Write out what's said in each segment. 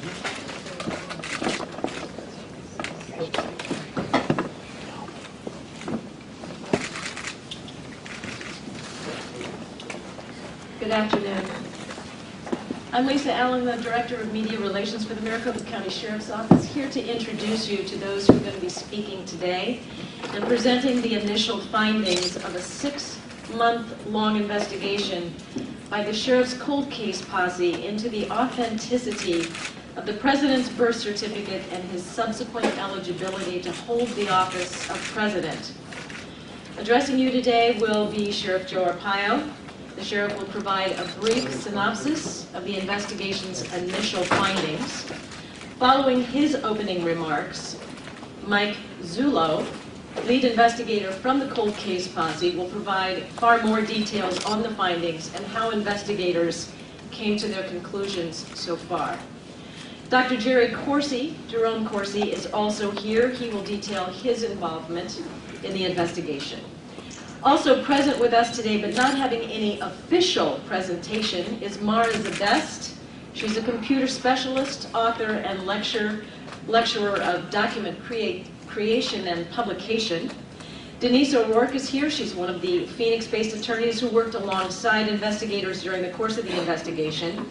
Good afternoon. I'm Lisa Allen, the Director of Media Relations for the Maricopa County Sheriff's Office, here to introduce you to those who are going to be speaking today and presenting the initial findings of a 6-month-long investigation by the Sheriff's Cold Case Posse into the authenticity of the President's birth certificate and his subsequent eligibility to hold the office of President. Addressing you today will be Sheriff Joe Arpaio. The Sheriff will provide a brief synopsis of the investigation's initial findings. Following his opening remarks, Mike Zullo, lead investigator from the Cold Case Posse, will provide far more details on the findings and how investigators came to their conclusions so far. Dr. Jerome Corsi, is also here. He will detail his involvement in the investigation. Also present with us today, but not having any official presentation, is Mara Zabest. She's a computer specialist, author, and lecturer of document creation and publication. Denise O'Rourke is here. She's one of the Phoenix-based attorneys who worked alongside investigators during the course of the investigation.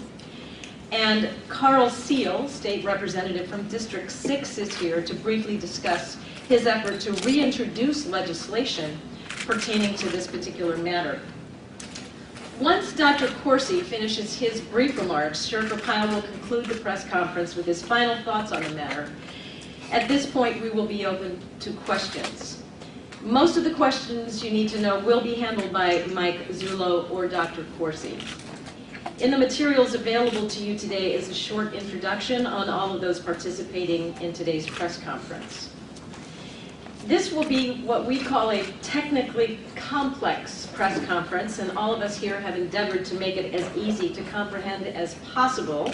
And Carl Seal, state representative from District 6, is here to briefly discuss his effort to reintroduce legislation pertaining to this particular matter. Once Dr. Corsi finishes his brief remarks, Sheriff Arpaio will conclude the press conference with his final thoughts on the matter. At this point, we will be open to questions. Most of the questions you need to know will be handled by Mike Zullo or Dr. Corsi. In the materials available to you today is a short introduction on all of those participating in today's press conference. This will be what we call a technically complex press conference, and all of us here have endeavored to make it as easy to comprehend as possible.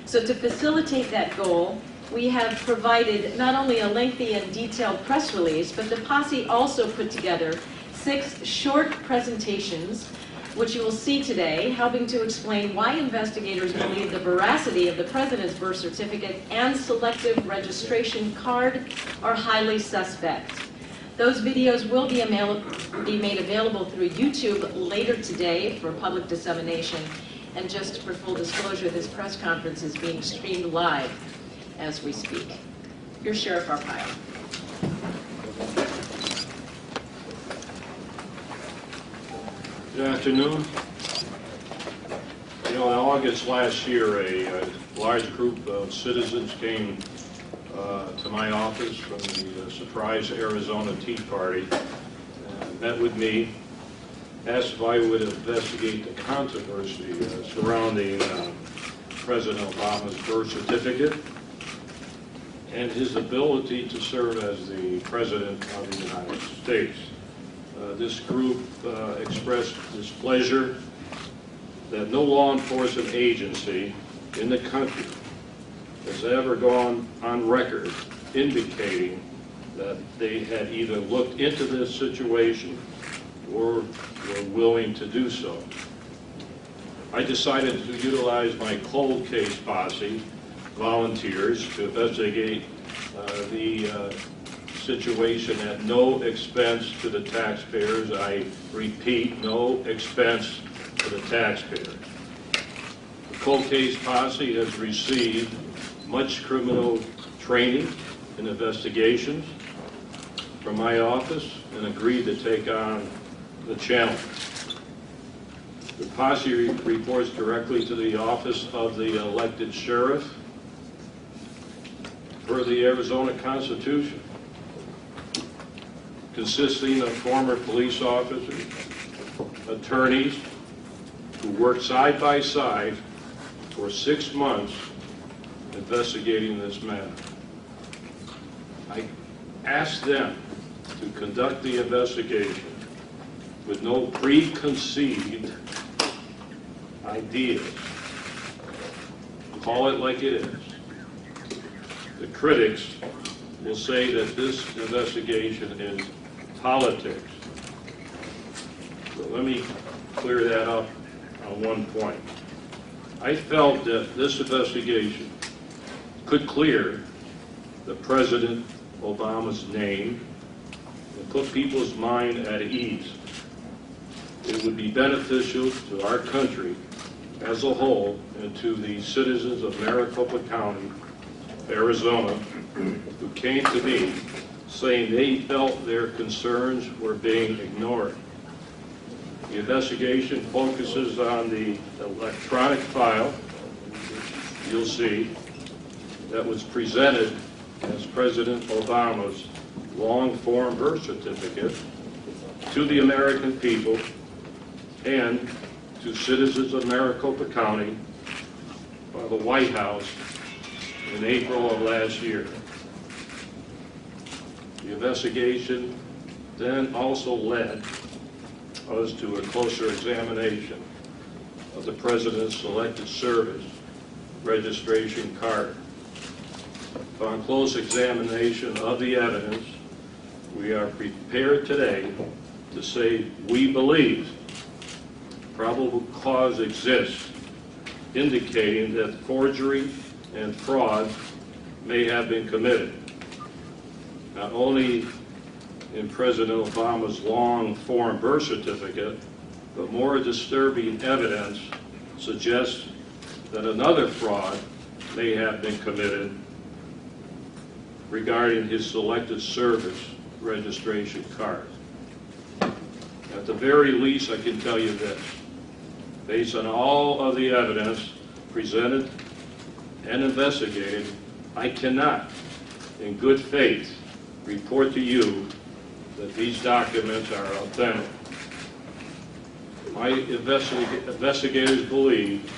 So to facilitate that goal, we have provided not only a lengthy and detailed press release, but the posse also put together 6 short presentations, which you will see today, helping to explain why investigators believe the veracity of the President's birth certificate and selective registration card are highly suspect. Those videos will be made available through YouTube later today for public dissemination. And just for full disclosure, this press conference is being streamed live as we speak. Here's Sheriff Arpaio. Good afternoon. You know, in August last year, a large group of citizens came to my office from the surprise Arizona Tea Party, met with me, asked if I would investigate the controversy surrounding President Obama's birth certificate and his ability to serve as the President of the United States. This group expressed displeasure that no law enforcement agency in the country has ever gone on record indicating that they had either looked into this situation or were willing to do so. I decided to utilize my cold case posse volunteers to investigate the situation at no expense to the taxpayers. I repeat, no expense to the taxpayers. The cold case posse has received much criminal training and investigations from my office and agreed to take on the challenge. The posse reports directly to the office of the elected sheriff per the Arizona Constitution, consisting of former police officers, attorneys who worked side by side for 6 months investigating this matter. I asked them to conduct the investigation with no preconceived ideas. Call it like it is. The critics will say that this investigation is politics. So let me clear that up on one point. I felt that this investigation could clear the President Obama's name and put people's mind at ease. It would be beneficial to our country as a whole and to the citizens of Maricopa County, Arizona, who came to me saying they felt their concerns were being ignored. The investigation focuses on the electronic file, you'll see, that was presented as President Obama's long-form birth certificate to the American people and to citizens of Maricopa County by the White House in April of last year. The investigation then also led us to a closer examination of the President's Selected Service registration card. Upon close examination of the evidence, we are prepared today to say we believe probable cause exists, indicating that forgery and fraud may have been committed, not only in President Obama's long-form birth certificate, but more disturbing evidence suggests that another fraud may have been committed regarding his Selected Service registration card. At the very least, I can tell you this. Based on all of the evidence presented and investigated, I cannot, in good faith, report to you that these documents are authentic. My investigators believe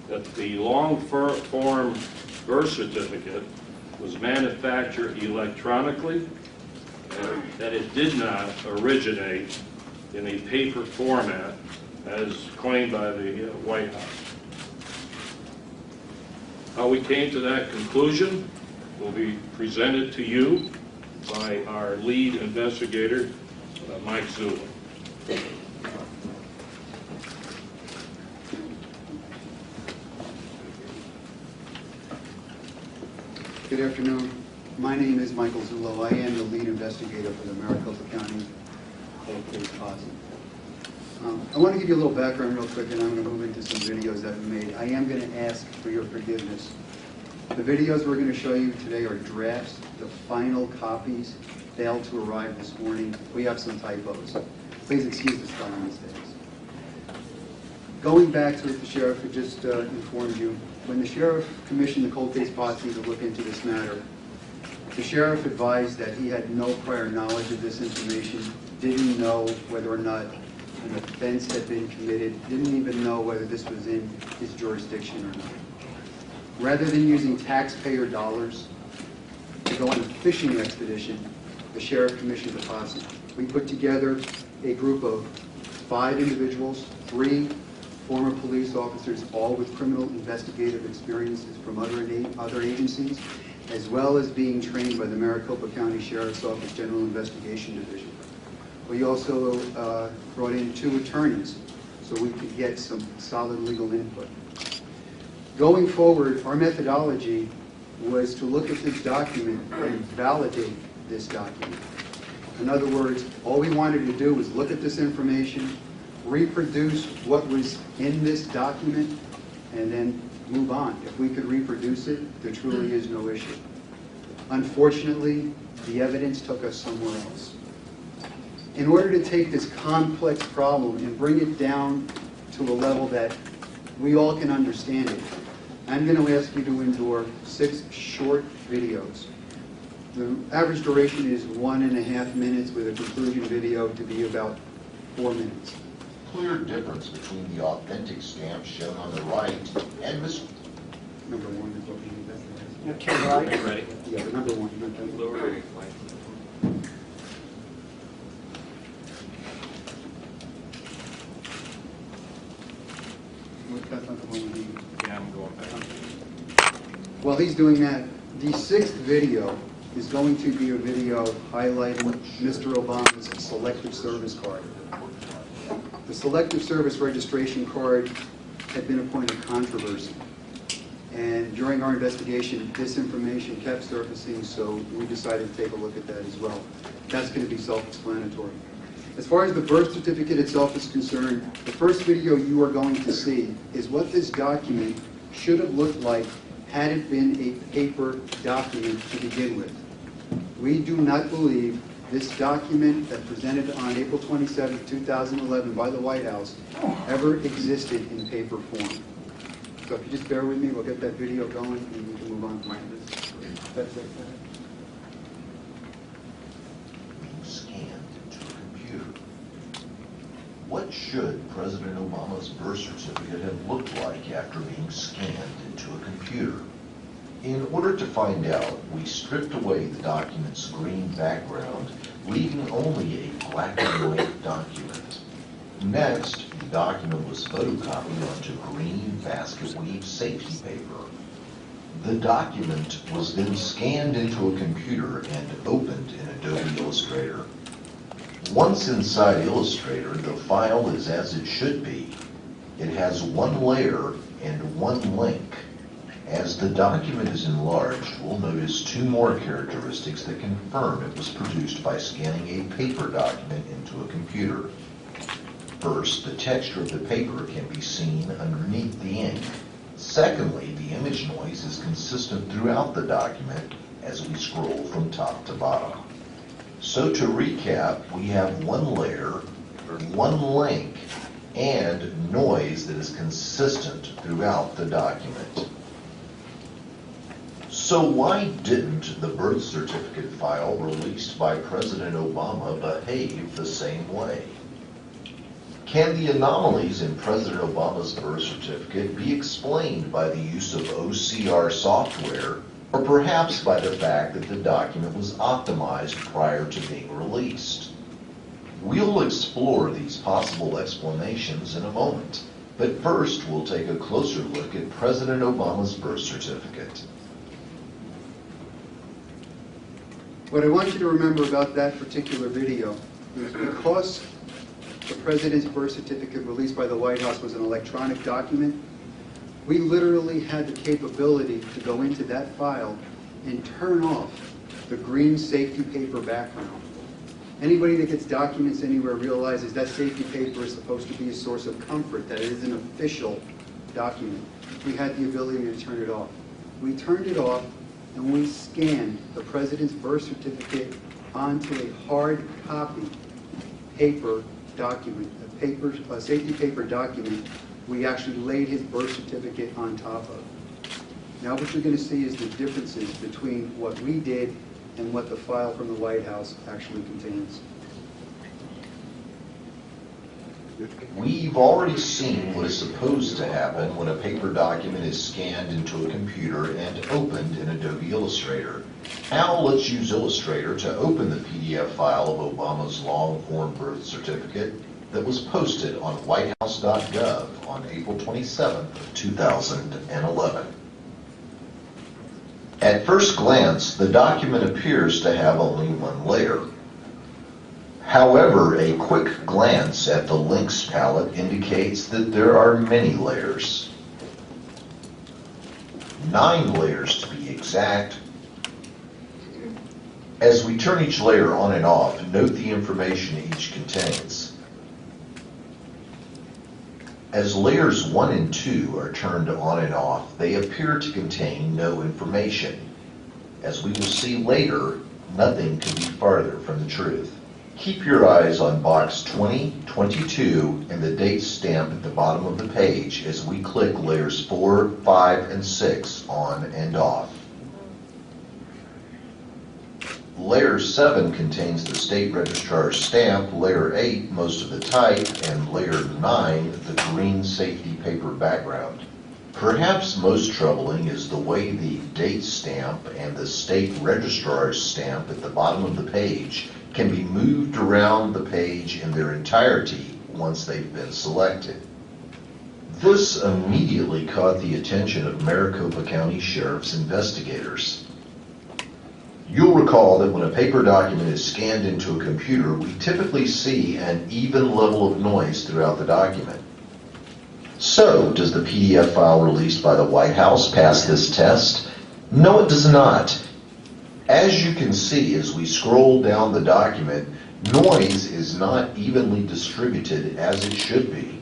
that the long-form birth certificate was manufactured electronically and that it did not originate in a paper format as claimed by the White House. How we came to that conclusion will be presented to you by our lead investigator, Mike Zula. Good afternoon. My name is Michael Zullo. I am the lead investigator for the Maricopa County Cold Case Posse. I want to give you a little background real quick, and I'm going to move into some videos that we made. I am going to ask for your forgiveness. The videos we're going to show you today are drafts. The final copies failed to arrive this morning. We have some typos. Please excuse the spelling mistakes. Going back to what the sheriff had just informed you, when the sheriff commissioned the cold case posse to look into this matter, the sheriff advised that he had no prior knowledge of this information, didn't know whether or not an offense had been committed, didn't even know whether this was in his jurisdiction or not. Rather than using taxpayer dollars to go on a fishing expedition, the sheriff commissioned the posse. We put together a group of 5 individuals, 3 former police officers, all with criminal investigative experiences from other agencies, as well as being trained by the Maricopa County Sheriff's Office General Investigation Division. We also brought in 2 attorneys so we could get some solid legal input. Going forward, our methodology was to look at this document and validate this document. In other words, all we wanted to do was look at this information, reproduce what was in this document, and then move on. If we could reproduce it, there truly is no issue. Unfortunately, the evidence took us somewhere else. In order to take this complex problem and bring it down to a level that we all can understand it, I'm going to ask you to endure 6 short videos. The average duration is 1.5 minutes, with a conclusion video to be about 4 minutes. Clear difference between the authentic stamp shown on the right and Number 1 is what we need. Okay, right. Ready? Yeah, the number 1. Not that one. Lower. That's not the one we need. Yeah, I'm going back. While he's doing that, the 6th video is going to be a video highlighting Mr. Obama's Selective Service card. The Selective Service registration card had been a point of controversy. And during our investigation, this information kept surfacing, so we decided to take a look at that as well. That's going to be self-explanatory. As far as the birth certificate itself is concerned, the first video you are going to see is what this document should have looked like had it been a paper document to begin with. We do not believe this document that presented on April 27, 2011 by the White House ever existed in paper form. So if you just bear with me, we'll get that video going and we can move on from this. That's it. Being scanned into a computer. What should President Obama's birth certificate have looked like after being scanned into a computer? In order to find out, we stripped away the document's green background, leaving only a black and white document. Next, the document was photocopied onto green basket weave safety paper. The document was then scanned into a computer and opened in Adobe Illustrator. Once inside Illustrator, the file is as it should be. It has one layer and one link. As the document is enlarged, we'll notice two more characteristics that confirm it was produced by scanning a paper document into a computer. First, the texture of the paper can be seen underneath the ink. Secondly, the image noise is consistent throughout the document as we scroll from top to bottom. So to recap, we have one layer, one link, and noise that is consistent throughout the document. So why didn't the birth certificate file released by President Obama behave the same way? Can the anomalies in President Obama's birth certificate be explained by the use of OCR software, or perhaps by the fact that the document was optimized prior to being released? We'll explore these possible explanations in a moment, but first we'll take a closer look at President Obama's birth certificate. What I want you to remember about that particular video is because the President's birth certificate released by the White House was an electronic document, we literally had the capability to go into that file and turn off the green safety paper background. Anybody that gets documents anywhere realizes that safety paper is supposed to be a source of comfort, that it is an official document. We had the ability to turn it off. We turned it off and we scanned the President's birth certificate onto a hard copy paper document, a safety paper document we actually laid his birth certificate on top of. Now what you're going to see is the differences between what we did and what the file from the White House actually contains. We've already seen what is supposed to happen when a paper document is scanned into a computer and opened in Adobe Illustrator. Now let's use Illustrator to open the PDF file of Obama's long-form birth certificate that was posted on whitehouse.gov on April 27, 2011. At first glance, the document appears to have only one layer. However, a quick glance at the links palette indicates that there are many layers. 9 layers to be exact. As we turn each layer on and off, note the information each contains. As layers 1 and 2 are turned on and off, they appear to contain no information. As we will see later, nothing could be farther from the truth. Keep your eyes on box 20, 22, and the date stamp at the bottom of the page as we click layers 4, 5, and 6 on and off. Layer 7 contains the state registrar's stamp, layer 8 most of the type, and layer 9 the green safety paper background. Perhaps most troubling is the way the date stamp and the state registrar's stamp at the bottom of the page can be moved around the page in their entirety once they've been selected. This immediately caught the attention of Maricopa County Sheriff's investigators. You'll recall that when a paper document is scanned into a computer, we typically see an even level of noise throughout the document. So, does the PDF file released by the White House pass this test? No, it does not. As you can see as we scroll down the document, noise is not evenly distributed as it should be.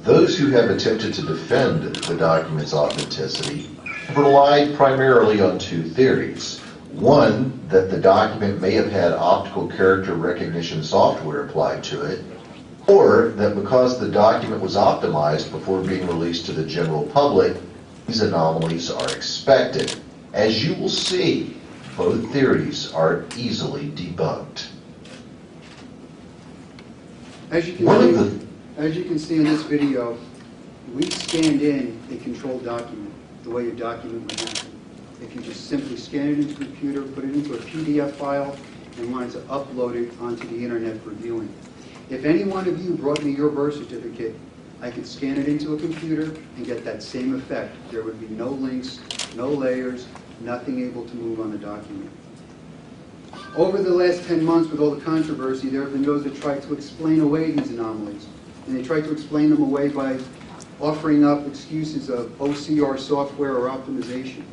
Those who have attempted to defend the document's authenticity have relied primarily on two theories. One, that the document may have had optical character recognition software applied to it, or that because the document was optimized before being released to the general public, these anomalies are expected. As you will see, both theories are easily debunked. As you can see in this video, we scanned in a controlled document, the way a document would happen. If you just simply scan it into a computer, put it into a PDF file, and wanted to upload it onto the internet for viewing. If any one of you brought me your birth certificate, I could scan it into a computer and get that same effect. There would be no links, no layers, nothing able to move on the document. Over the last 10 months, with all the controversy, there have been those that tried to explain away these anomalies. And they tried to explain them away by offering up excuses of OCR software or optimization.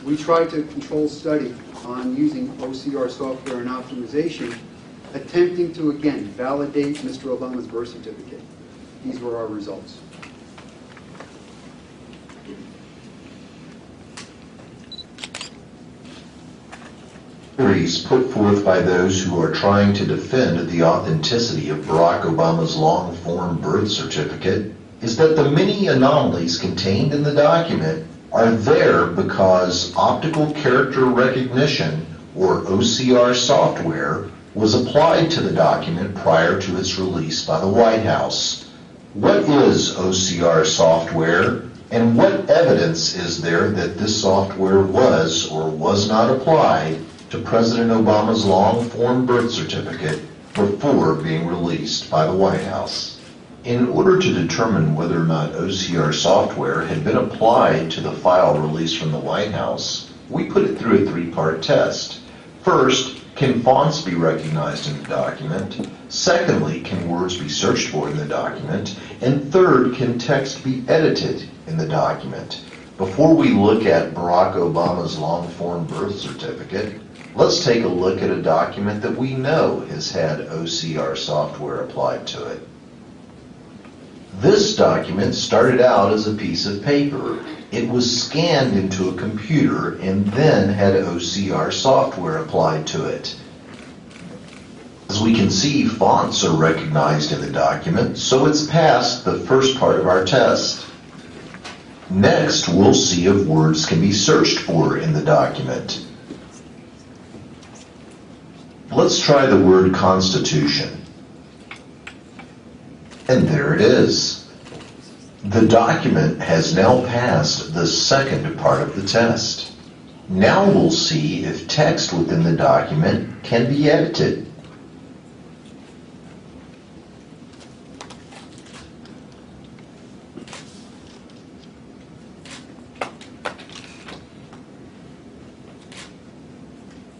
We tried to control study on using OCR software and optimization, attempting to, again, validate Mr. Obama's birth certificate. These were our results. Theories put forth by those who are trying to defend the authenticity of Barack Obama's long-form birth certificate is that the many anomalies contained in the document are there because optical character recognition, or OCR software, was applied to the document prior to its release by the White House. What is OCR software, and what evidence is there that this software was or was not applied to President Obama's long-form birth certificate before being released by the White House? In order to determine whether or not OCR software had been applied to the file released from the White House, we put it through a three-part test. First, can fonts be recognized in the document? Secondly, can words be searched for in the document? And third, can text be edited in the document? Before we look at Barack Obama's long-form birth certificate, let's take a look at a document that we know has had OCR software applied to it. This document started out as a piece of paper. It was scanned into a computer and then had OCR software applied to it. As we can see, fonts are recognized in the document, so it's passed the first part of our test. Next, we'll see if words can be searched for in the document. Let's try the word Constitution. And there it is. The document has now passed the second part of the test. Now we'll see if text within the document can be edited.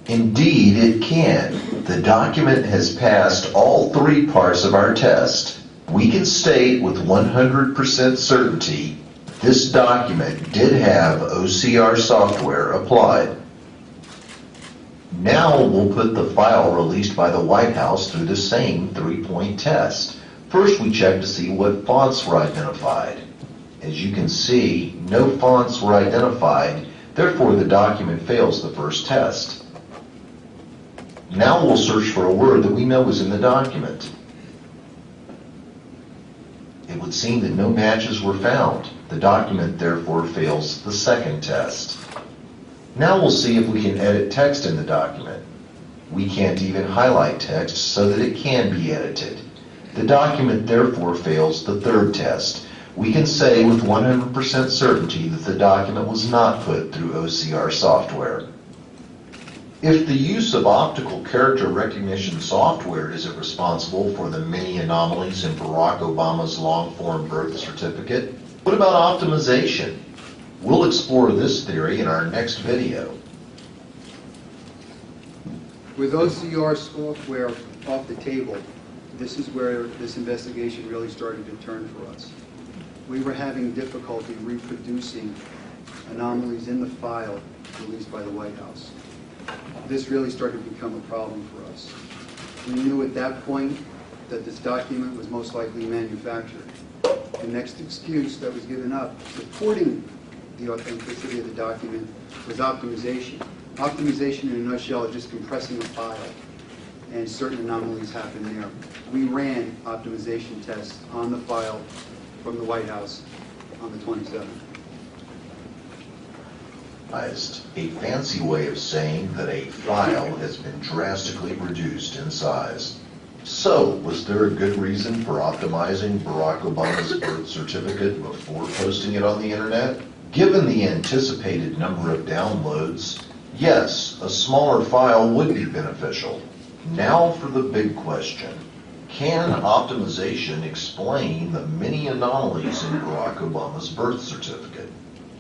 Indeed, it can. The document has passed all three parts of our test. We can state with 100% certainty this document did have OCR software applied. Now we'll put the file released by the White House through the same three-point test. First, we check to see what fonts were identified. As you can see, no fonts were identified, therefore the document fails the first test. Now we'll search for a word that we know is in the document. It would seem that no matches were found. The document therefore fails the second test. Now we'll see if we can edit text in the document. We can't even highlight text so that it can be edited. The document therefore fails the third test. We can say with 100% certainty that the document was not put through OCR software. If the use of optical character recognition software isn't responsible for the many anomalies in Barack Obama's long-form birth certificate, what about optimization? We'll explore this theory in our next video. With OCR software off the table, this is where this investigation really started to turn for us. We were having difficulty reproducing anomalies in the file released by the White House. This really started to become a problem for us. We knew at that point that this document was most likely manufactured. The next excuse that was given up supporting the authenticity of the document was optimization. Optimization, in a nutshell, is just compressing a file, and certain anomalies happen there. We ran optimization tests on the file from the White House on the 27th. A fancy way of saying that a file has been drastically reduced in size. So, was there a good reason for optimizing Barack Obama's birth certificate before posting it on the internet? Given the anticipated number of downloads, yes, a smaller file would be beneficial. Now for the big question. Can optimization explain the many anomalies in Barack Obama's birth certificate?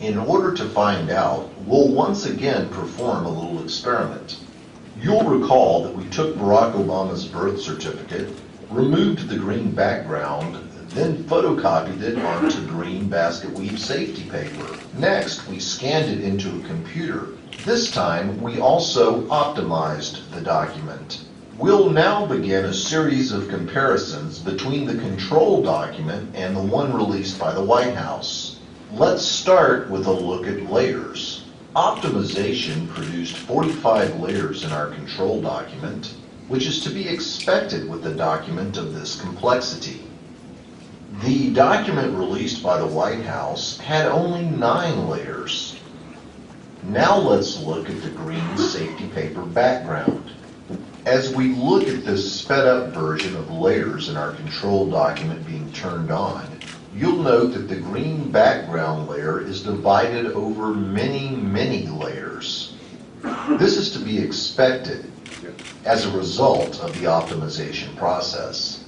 In order to find out, we'll once again perform a little experiment. You'll recall that we took Barack Obama's birth certificate, removed the green background, then photocopied it onto green basket weave safety paper. Next, we scanned it into a computer. This time, we also optimized the document. We'll now begin a series of comparisons between the control document and the one released by the White House. Let's start with a look at layers. Optimization produced 45 layers in our control document, which is to be expected with a document of this complexity. The document released by the White House had only 9 layers. Now let's look at the green safety paper background. As we look at this sped up version of layers in our control document being turned on, you'll note that the green background layer is divided over many layers. This is to be expected as a result of the optimization process.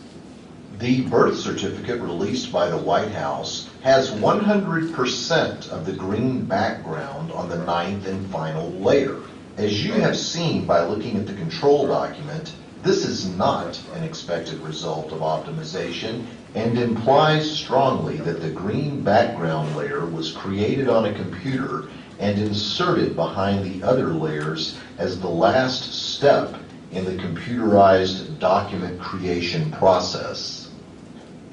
The birth certificate released by the White House has 100% of the green background on the 9th and final layer. As you have seen by looking at the control document, this is not an expected result of optimization and implies strongly that the green background layer was created on a computer and inserted behind the other layers as the last step in the computerized document creation process.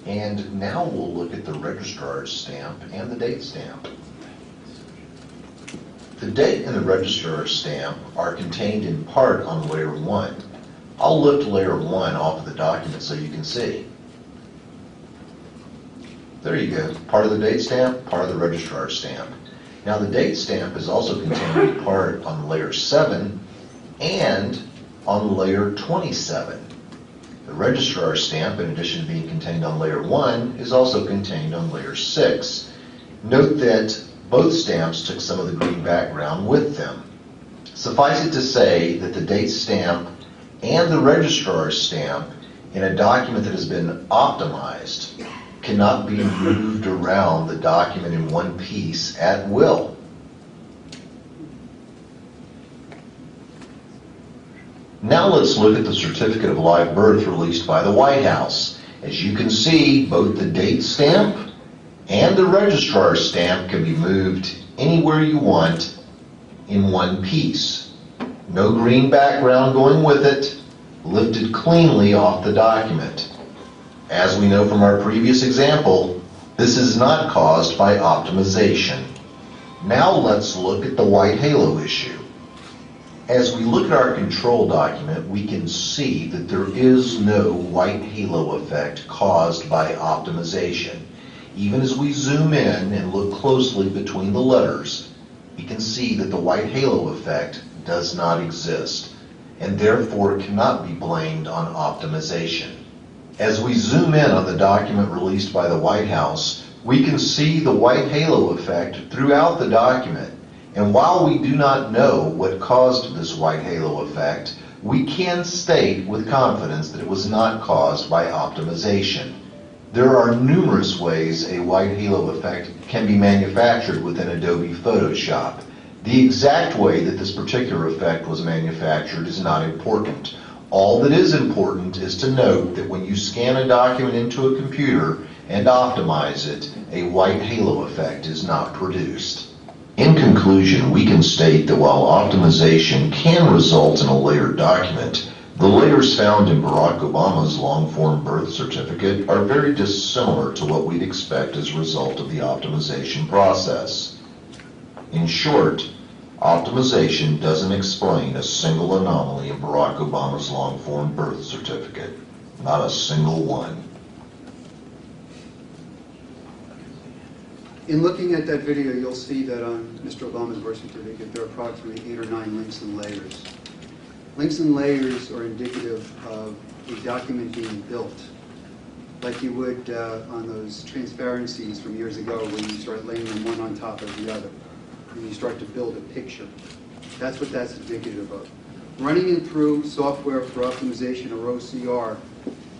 And now we'll look at the registrar's stamp and the date stamp. The date and the registrar's stamp are contained in part on layer 1. I'll lift layer 1 off of the document so you can see. There you go, part of the date stamp, part of the registrar's stamp. Now the date stamp is also contained in part on layer 7 and on layer 27. The registrar's stamp, in addition to being contained on layer 1, is also contained on layer 6. Note that both stamps took some of the green background with them. Suffice it to say that the date stamp and the registrar's stamp in a document that has been optimized cannot be moved around the document in one piece at will. Now let's look at the certificate of live birth released by the White House. As you can see, both the date stamp and the registrar's stamp can be moved anywhere you want in one piece. No green background going with it, lifted cleanly off the document. As we know from our previous example, this is not caused by optimization. Now let's look at the white halo issue. As we look at our control document, we can see that there is no white halo effect caused by optimization. Even as we zoom in and look closely between the letters, we can see that the white halo effect does not exist, and therefore cannot be blamed on optimization. As we zoom in on the document released by the White House, we can see the white halo effect throughout the document. And while we do not know what caused this white halo effect, we can state with confidence that it was not caused by optimization. There are numerous ways a white halo effect can be manufactured within Adobe Photoshop. The exact way that this particular effect was manufactured is not important. All that is important is to note that when you scan a document into a computer and optimize it, a white halo effect is not produced. In conclusion, we can state that while optimization can result in a layered document, the layers found in Barack Obama's long-form birth certificate are very dissimilar to what we'd expect as a result of the optimization process. In short, optimization doesn't explain a single anomaly in Barack Obama's long-form birth certificate. Not a single one. In looking at that video, you'll see that on Mr. Obama's birth certificate, there are approximately 8 or 9 links and layers. Links and layers are indicative of a document being built, like you would on those transparencies from years ago when you start laying them one on top of the other, and you start to build a picture. That's what that's indicative of. Running it through software for optimization or OCR,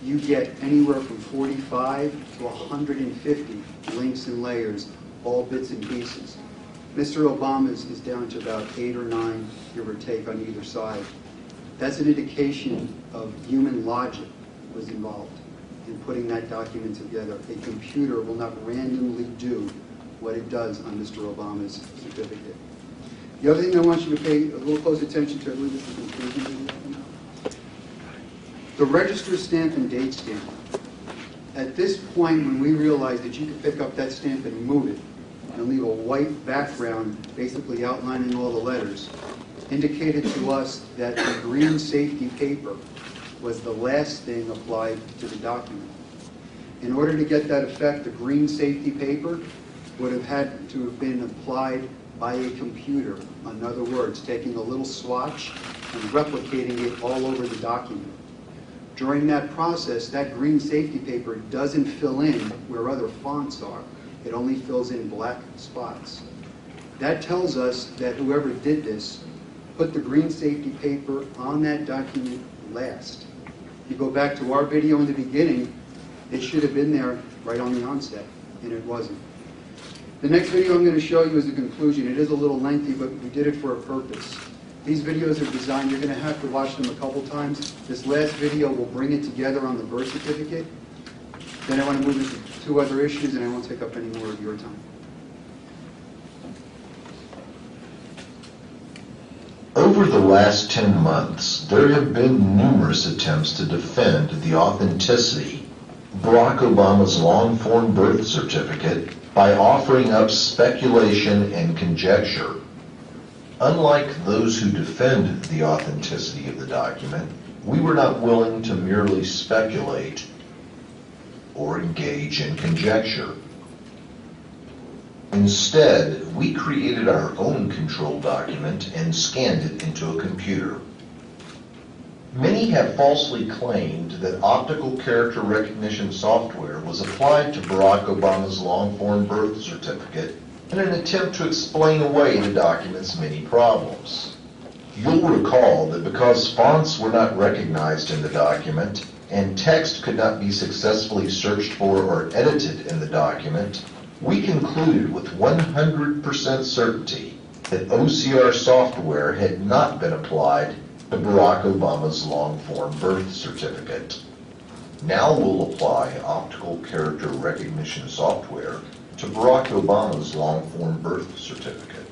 you get anywhere from 45 to 150 links and layers, all bits and pieces. Mr. Obama's is down to about 8 or 9, give or take, on either side. That's an indication of human logic was involved in putting that document together. A computer will not randomly do what it does on Mr. Obama's certificate. The other thing I want you to pay a little close attention to, I believe this is the conclusion. The register stamp and date stamp. At this point, when we realized that you could pick up that stamp and move it and leave a white background basically outlining all the letters, indicated to us that the green safety paper was the last thing applied to the document. In order to get that effect, the green safety paper would have had to have been applied by a computer. In other words, taking a little swatch and replicating it all over the document. During that process, that green safety paper doesn't fill in where other fonts are. It only fills in black spots. That tells us that whoever did this put the green safety paper on that document last. If you go back to our video in the beginning, it should have been there right on the onset, and it wasn't. The next video I'm going to show you is the conclusion. It is a little lengthy, but we did it for a purpose. These videos are designed, you're going to have to watch them a couple times. This last video will bring it together on the birth certificate. Then I want to move into 2 other issues, and I won't take up any more of your time. Over the last 10 months, there have been numerous attempts to defend the authenticity of Barack Obama's long-form birth certificate by offering up speculation and conjecture. Unlike those who defend the authenticity of the document, we were not willing to merely speculate or engage in conjecture. Instead, we created our own control document and scanned it into a computer. Many have falsely claimed that optical character recognition software was applied to Barack Obama's long-form birth certificate in an attempt to explain away the document's many problems. You'll recall that because fonts were not recognized in the document and text could not be successfully searched for or edited in the document, we concluded with 100% certainty that OCR software had not been applied to Barack Obama's long-form birth certificate. Now we'll apply optical character recognition software to Barack Obama's long-form birth certificate.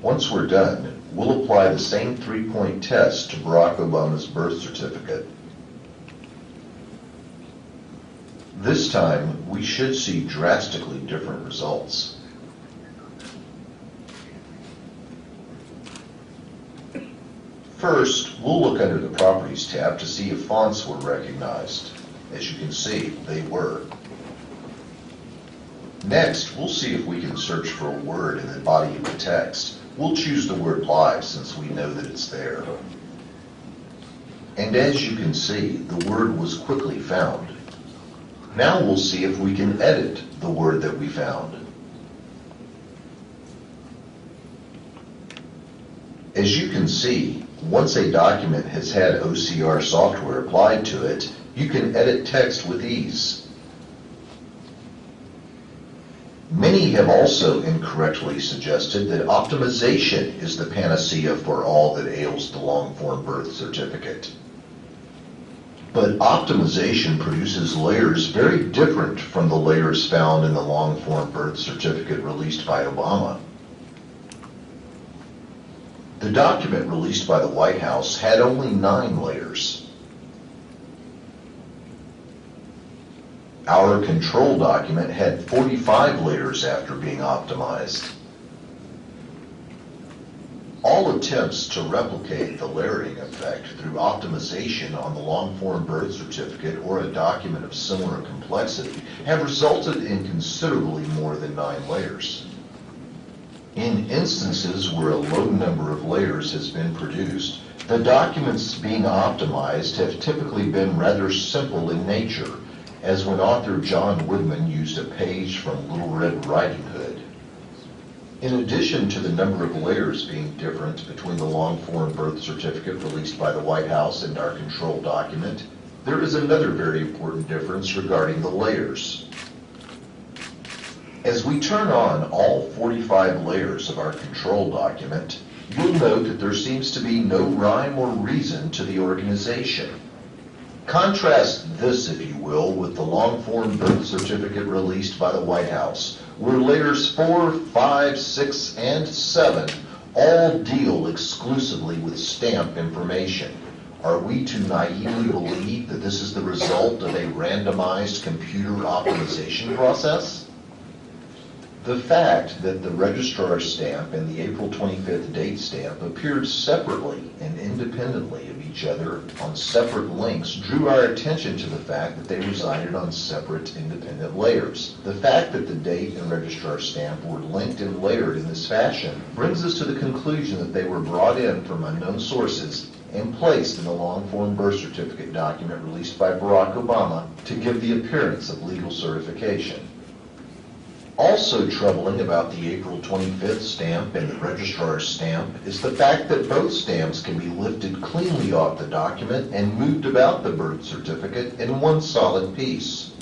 Once we're done, we'll apply the same 3-point test to Barack Obama's birth certificate. This time, we should see drastically different results. First, we'll look under the Properties tab to see if fonts were recognized. As you can see, they were. Next, we'll see if we can search for a word in the body of the text. We'll choose the word live since we know that it's there. And as you can see, the word was quickly found. Now we'll see if we can edit the word that we found. As you can see, once a document has had OCR software applied to it, you can edit text with ease. Many Many have also incorrectly suggested that optimization is the panacea for all that ails the long-form birth certificate. But optimization produces layers very different from the layers found in the long-form birth certificate released by Obama. The document released by the White House had only 9 layers. Our control document had 45 layers after being optimized. All attempts to replicate the layering effect through optimization on the long-form birth certificate or a document of similar complexity have resulted in considerably more than 9 layers. In instances where a low number of layers has been produced, the documents being optimized have typically been rather simple in nature, as when author John Woodman used a page from Little Red Riding Hood. In addition to the number of layers being different between the long-form birth certificate released by the White House and our control document, there is another very important difference regarding the layers. As we turn on all 45 layers of our control document, you'll note that there seems to be no rhyme or reason to the organization. Contrast this, if you will, with the long-form birth certificate released by the White House, where layers 4, 5, 6, and 7 all deal exclusively with stamp information. Are we to naively believe that this is the result of a randomized computer optimization process? The fact that the registrar stamp and the April 25th date stamp appeared separately and independently of each other on separate links drew our attention to the fact that they resided on separate independent layers. The fact that the date and registrar stamp were linked and layered in this fashion brings us to the conclusion that they were brought in from unknown sources and placed in the long-form birth certificate document released by Barack Obama to give the appearance of legal certification. Also troubling about the April 25th stamp and the registrar's stamp is the fact that both stamps can be lifted cleanly off the document and moved about the birth certificate in one solid piece.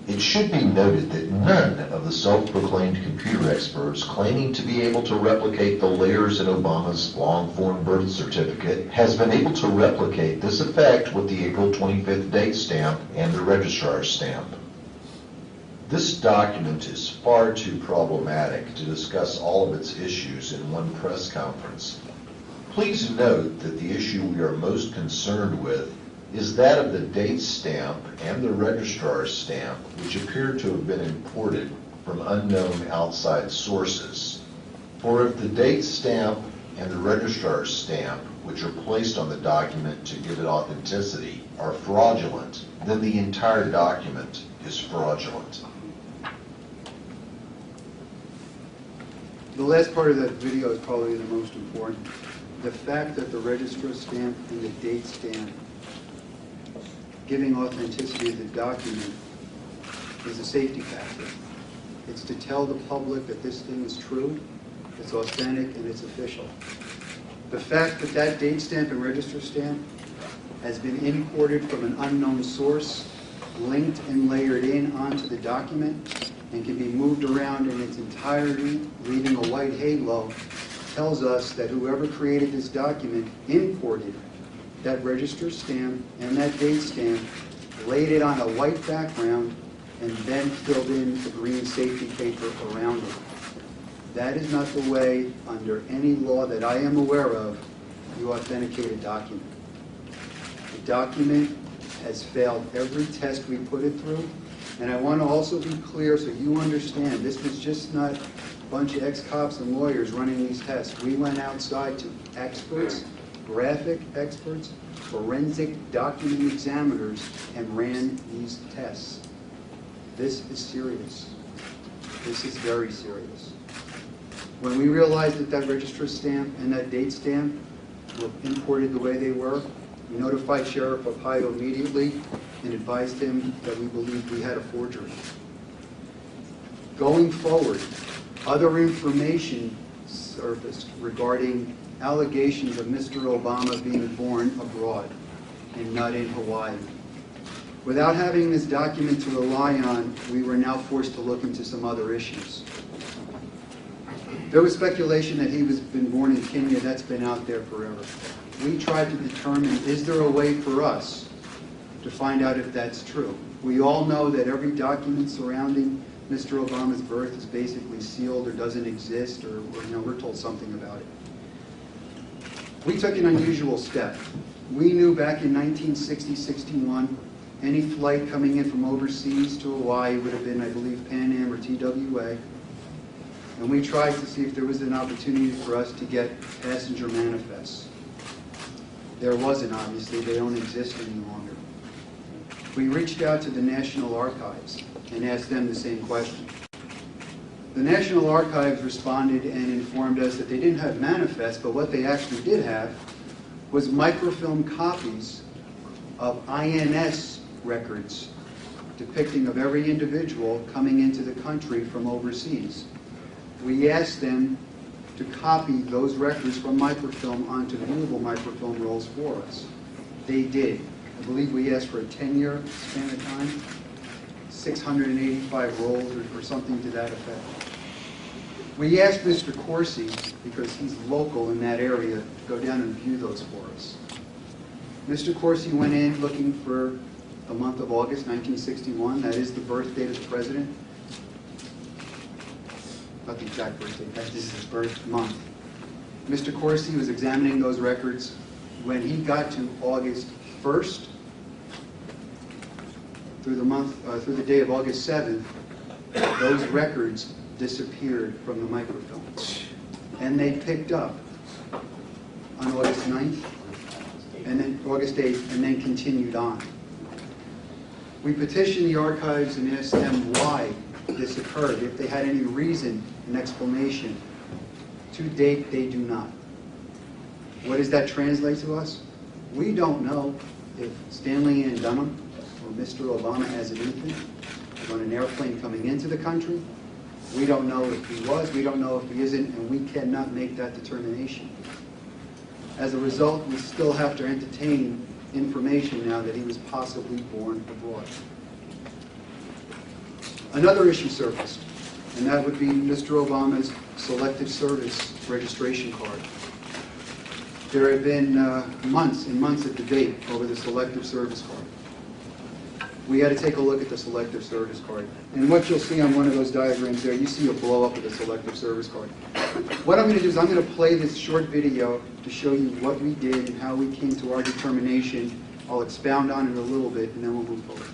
It should be noted that none of the self-proclaimed computer experts claiming to be able to replicate the layers in Obama's long-form birth certificate has been able to replicate this effect with the April 25th date stamp and the registrar's stamp. This document is far too problematic to discuss all of its issues in one press conference. Please note that the issue we are most concerned with is that of the date stamp and the registrar's stamp, which appear to have been imported from unknown outside sources. For if the date stamp and the registrar's stamp, which are placed on the document to give it authenticity, are fraudulent, then the entire document is fraudulent. The last part of that video is probably the most important. The fact that the registrar stamp and the date stamp giving authenticity to the document is a safety factor. It's to tell the public that this thing is true, it's authentic, and it's official. The fact that that date stamp and register stamp has been imported from an unknown source, linked and layered in onto the document, and can be moved around in its entirety, leaving a white halo, tells us that whoever created this document imported that register stamp and that date stamp, laid it on a white background, and then filled in the green safety paper around it. That is not the way, under any law that I am aware of, you authenticate a document. The document has failed every test we put it through. And I want to also be clear so you understand, this was just not a bunch of ex-cops and lawyers running these tests. We went outside to experts, graphic experts, forensic document examiners, and ran these tests. This is serious. This is very serious. When we realized that that register stamp and that date stamp were imported the way they were, we notified Sheriff Arpaio immediately and advised him that we believed we had a forgery. Going forward, other information surfaced regarding allegations of Mr. Obama being born abroad and not in Hawaii. Without having this document to rely on, we were now forced to look into some other issues. There was speculation that he was been born in Kenya. That's been out there forever. We tried to determine, is there a way for us to find out if that's true? We all know that every document surrounding Mr. Obama's birth is basically sealed or doesn't exist, or we're told something about it. We took an unusual step. We knew back in 1960-61, any flight coming in from overseas to Hawaii would have been, I believe, Pan Am or TWA. And we tried to see if there was an opportunity for us to get passenger manifests. There wasn't, obviously. They don't exist any longer. We reached out to the National Archives and asked them the same question. The National Archives responded and informed us that they didn't have manifests, but what they actually did have was microfilm copies of INS records depicting of every individual coming into the country from overseas. We asked them to copy those records from microfilm onto viewable microfilm rolls for us. They did. I believe we asked for a 10-year span of time, 685 rolls or something to that effect. We asked Mr. Corsi, because he's local in that area, to go down and view those for us. Mr. Corsi went in looking for the month of August 1961. That is the birth date of the president. Not the exact birth date, that is his birth month. Mr. Corsi was examining those records. When he got to August 1st, through the day of August 7th, those records disappeared from the microfilm. And they picked up on August 9th, and then August 8th, and then continued on. We petitioned the archives and asked them why this occurred, if they had any reason, an explanation. To date, they do not. What does that translate to us? We don't know if Stanley Ann Dunham or Mr. Obama as an infant was on an airplane coming into the country. We don't know if he was, we don't know if he isn't, and we cannot make that determination. As a result, we still have to entertain information now that he was possibly born abroad. Another issue surfaced, and that would be Mr. Obama's Selective Service registration card. There have been months and months of debate over the Selective Service card. We had to take a look at the Selective Service card. And what you'll see on one of those diagrams there, you see a blow-up of the Selective Service card. What I'm going to do is I'm going to play this short video to show you what we did and how we came to our determination. I'll expound on it a little bit, and then we'll move forward.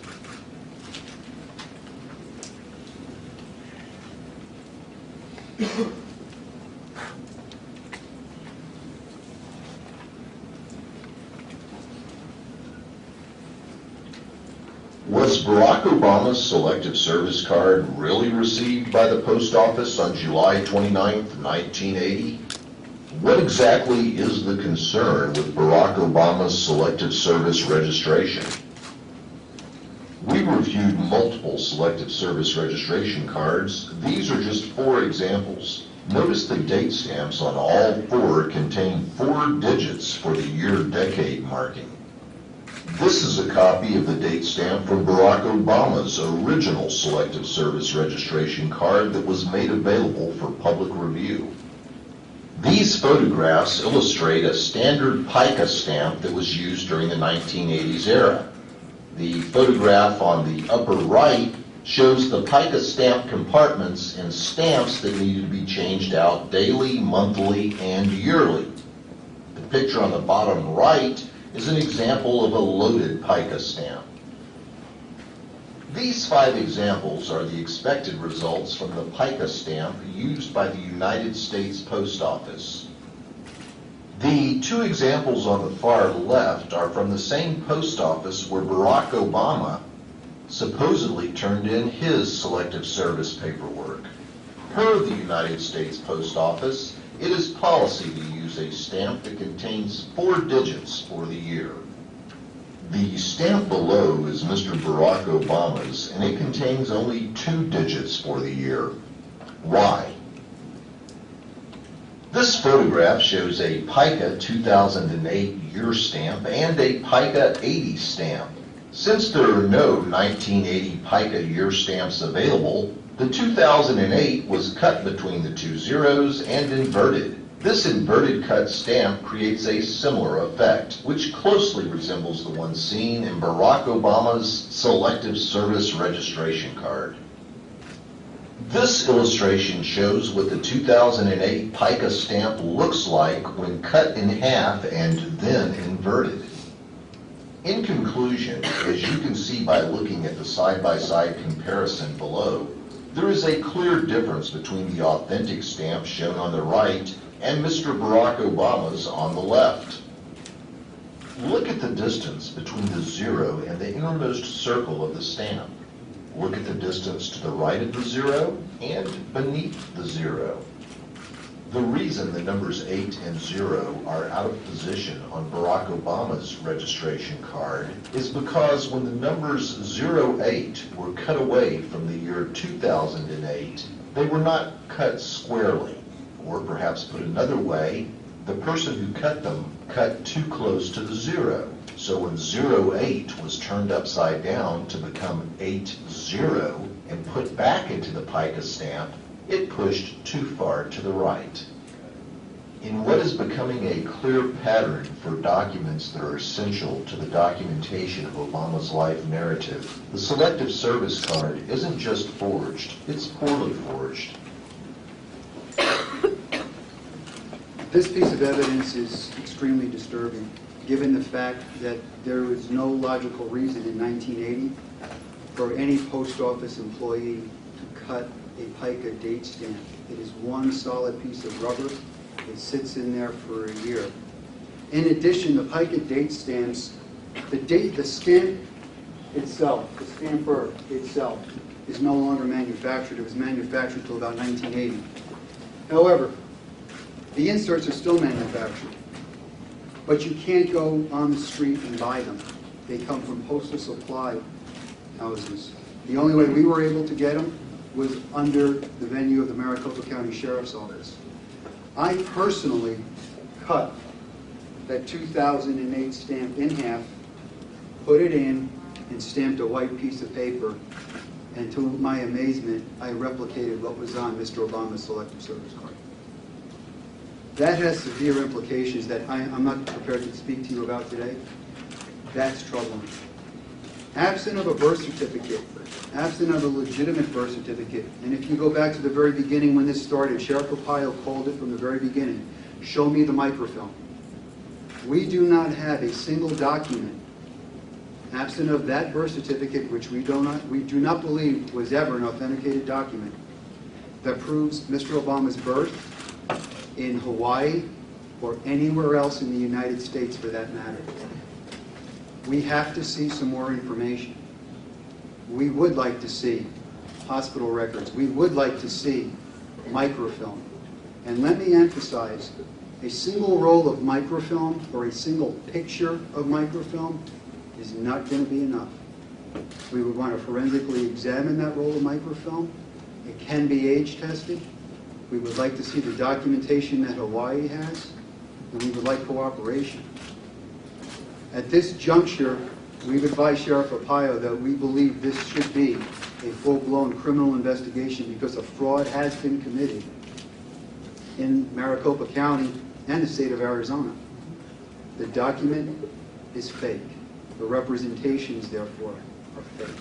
Was Barack Obama's Selective Service card really received by the post office on July 29, 1980? What exactly is the concern with Barack Obama's Selective Service registration? We reviewed multiple Selective Service registration cards. These are just 4 examples. Notice the date stamps on all 4 contain 4 digits for the year-decade marking. This is a copy of the date stamp from Barack Obama's original Selective Service registration card that was made available for public review. These photographs illustrate a standard pica stamp that was used during the 1980s era. The photograph on the upper right shows the pica stamp compartments and stamps that needed to be changed out daily, monthly, and yearly. The picture on the bottom right is an example of a loaded pica stamp. These 5 examples are the expected results from the pica stamp used by the United States Post Office. The 2 examples on the far left are from the same post office where Barack Obama supposedly turned in his Selective Service paperwork. Per the United States Post Office, it is policy to use a stamp that contains 4 digits for the year. The stamp below is Mr. Barack Obama's, and it contains only 2 digits for the year. Why? This photograph shows a pica 2008 year stamp and a pica 80 stamp. Since there are no 1980 pica year stamps available, the 2008 was cut between the two zeros and inverted. This inverted cut stamp creates a similar effect, which closely resembles the one seen in Barack Obama's Selective Service registration card. This illustration shows what the 2008 pica stamp looks like when cut in half and then inverted. In conclusion, as you can see by looking at the side-by-side comparison below, there is a clear difference between the authentic stamp shown on the right and Mr. Barack Obama's on the left. Look at the distance between the zero and the innermost circle of the stamp. Look at the distance to the right of the zero and beneath the zero. The reason the numbers 8 and 0 are out of position on Barack Obama's registration card is because when the numbers 08 were cut away from the year 2008, they were not cut squarely. Or perhaps put another way, the person who cut them cut too close to the zero. So when 08 was turned upside down to become 80 and put back into the pica stamp, it pushed too far to the right. In what is becoming a clear pattern for documents that are essential to the documentation of Obama's life narrative, the Selective Service card isn't just forged, it's poorly forged. This piece of evidence is extremely disturbing, given the fact that there was no logical reason in 1980 for any post office employee to cut a pica date stamp. It is one solid piece of rubber. It sits in there for a year. In addition, the pica date stamps, the stamp itself, the stamper itself, is no longer manufactured. It was manufactured until about 1980. However, the inserts are still manufactured, but you can't go on the street and buy them. They come from postal supply houses. The only way we were able to get them was under the venue of the Maricopa County Sheriff's Office. I personally cut that 2008 stamp in half, put it in, and stamped a white piece of paper, and to my amazement, I replicated what was on Mr. Obama's Selective Service card. That has severe implications that I'm not prepared to speak to you about today. That's troubling. Absent of a birth certificate, absent of a legitimate birth certificate, and if you go back to the very beginning when this started, Sheriff Arpaio called it from the very beginning, show me the microfilm. We do not have a single document, absent of that birth certificate, which we do not believe was ever an authenticated document, that proves Mr. Obama's birth in Hawaii or anywhere else in the United States for that matter. We have to see some more information. We would like to see hospital records. We would like to see microfilm. And let me emphasize, a single roll of microfilm or a single picture of microfilm is not going to be enough. We would want to forensically examine that roll of microfilm. It can be age tested. We would like to see the documentation that Hawaii has, and we would like cooperation. At this juncture, we've advised Sheriff Arpaio that we believe this should be a full-blown criminal investigation because a fraud has been committed in Maricopa County and the state of Arizona. The document is fake. The representations, therefore, are fake.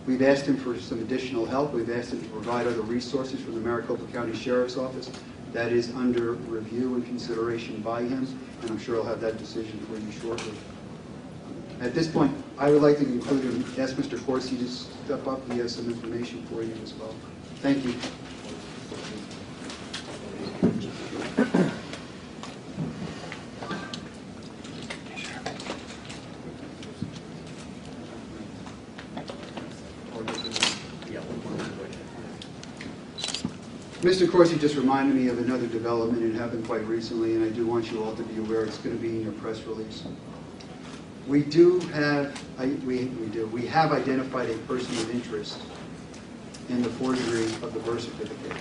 We've asked him for some additional help. We've asked him to provide other resources from the Maricopa County Sheriff's Office. That is under review and consideration by him, and I'm sure I'll have that decision for you shortly. At this point, I would like to conclude and ask Mr. Corsi to step up. He has some information for you as well. Thank you. Mr. Corsi just reminded me of another development. It happened quite recently, and I do want you all to be aware it's going to be in your press release. We have identified a person of interest in the forgery of the birth certificate.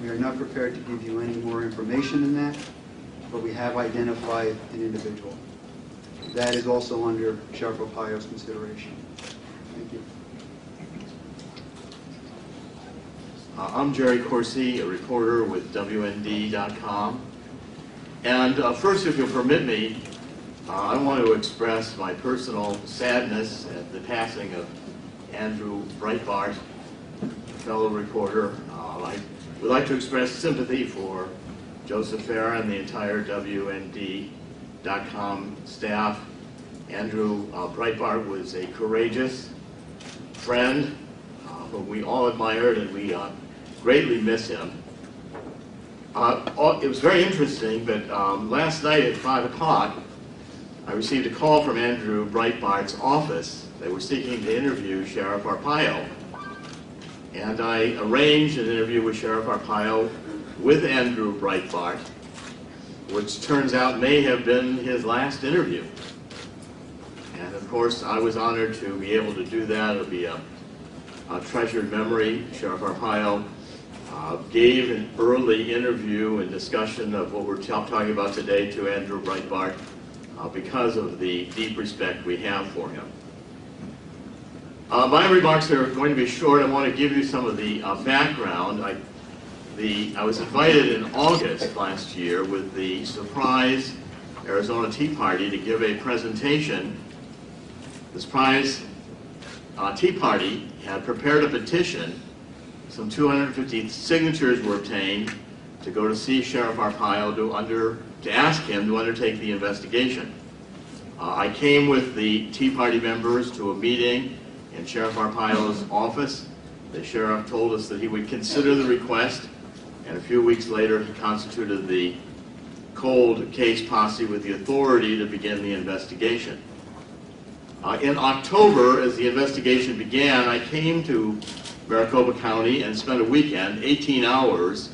We are not prepared to give you any more information than that, but we have identified an individual. that is also under Sheriff Arpaio's consideration. Thank you. I'm Jerry Corsi, a reporter with WND.com. And first, if you'll permit me, I want to express my personal sadness at the passing of Andrew Breitbart, a fellow reporter. I would like to express sympathy for Joseph Farah and the entire WND.com staff. Andrew Breitbart was a courageous friend whom we all admired, and we greatly miss him. It was very interesting, but last night at 5 o'clock, I received a call from Andrew Breitbart's office. They were seeking to interview Sheriff Arpaio. And I arranged an interview with Sheriff Arpaio with Andrew Breitbart, which turns out may have been his last interview. And of course, I was honored to be able to do that. It'll be a treasured memory. Sheriff Arpaio gave an early interview and discussion of what we're talking about today to Andrew Breitbart because of the deep respect we have for him. My remarks are going to be short. I want to give you some of the background. I was invited in August last year with the Surprise Arizona Tea Party to give a presentation. The Surprise Tea Party had prepared a petition. Some 250 signatures were obtained to go to see Sheriff Arpaio to ask him to undertake the investigation. I came with the Tea Party members to a meeting in Sheriff Arpaio's office. The sheriff told us that he would consider the request, and a few weeks later he constituted the cold case posse with the authority to begin the investigation. In October, as the investigation began, I came to Maricopa County and spent a weekend, 18 hours,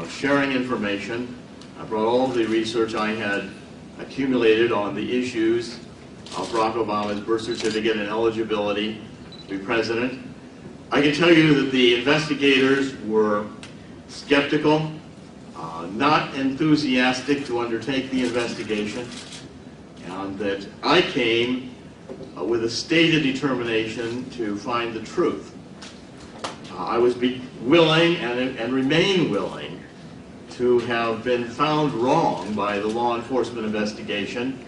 sharing information. I brought all of the research I had accumulated on the issues of Barack Obama's birth certificate and eligibility to be president. I can tell you that the investigators were skeptical, not enthusiastic to undertake the investigation, and that I came with a stated determination to find the truth. I was willing and remain willing to have been found wrong by the law enforcement investigation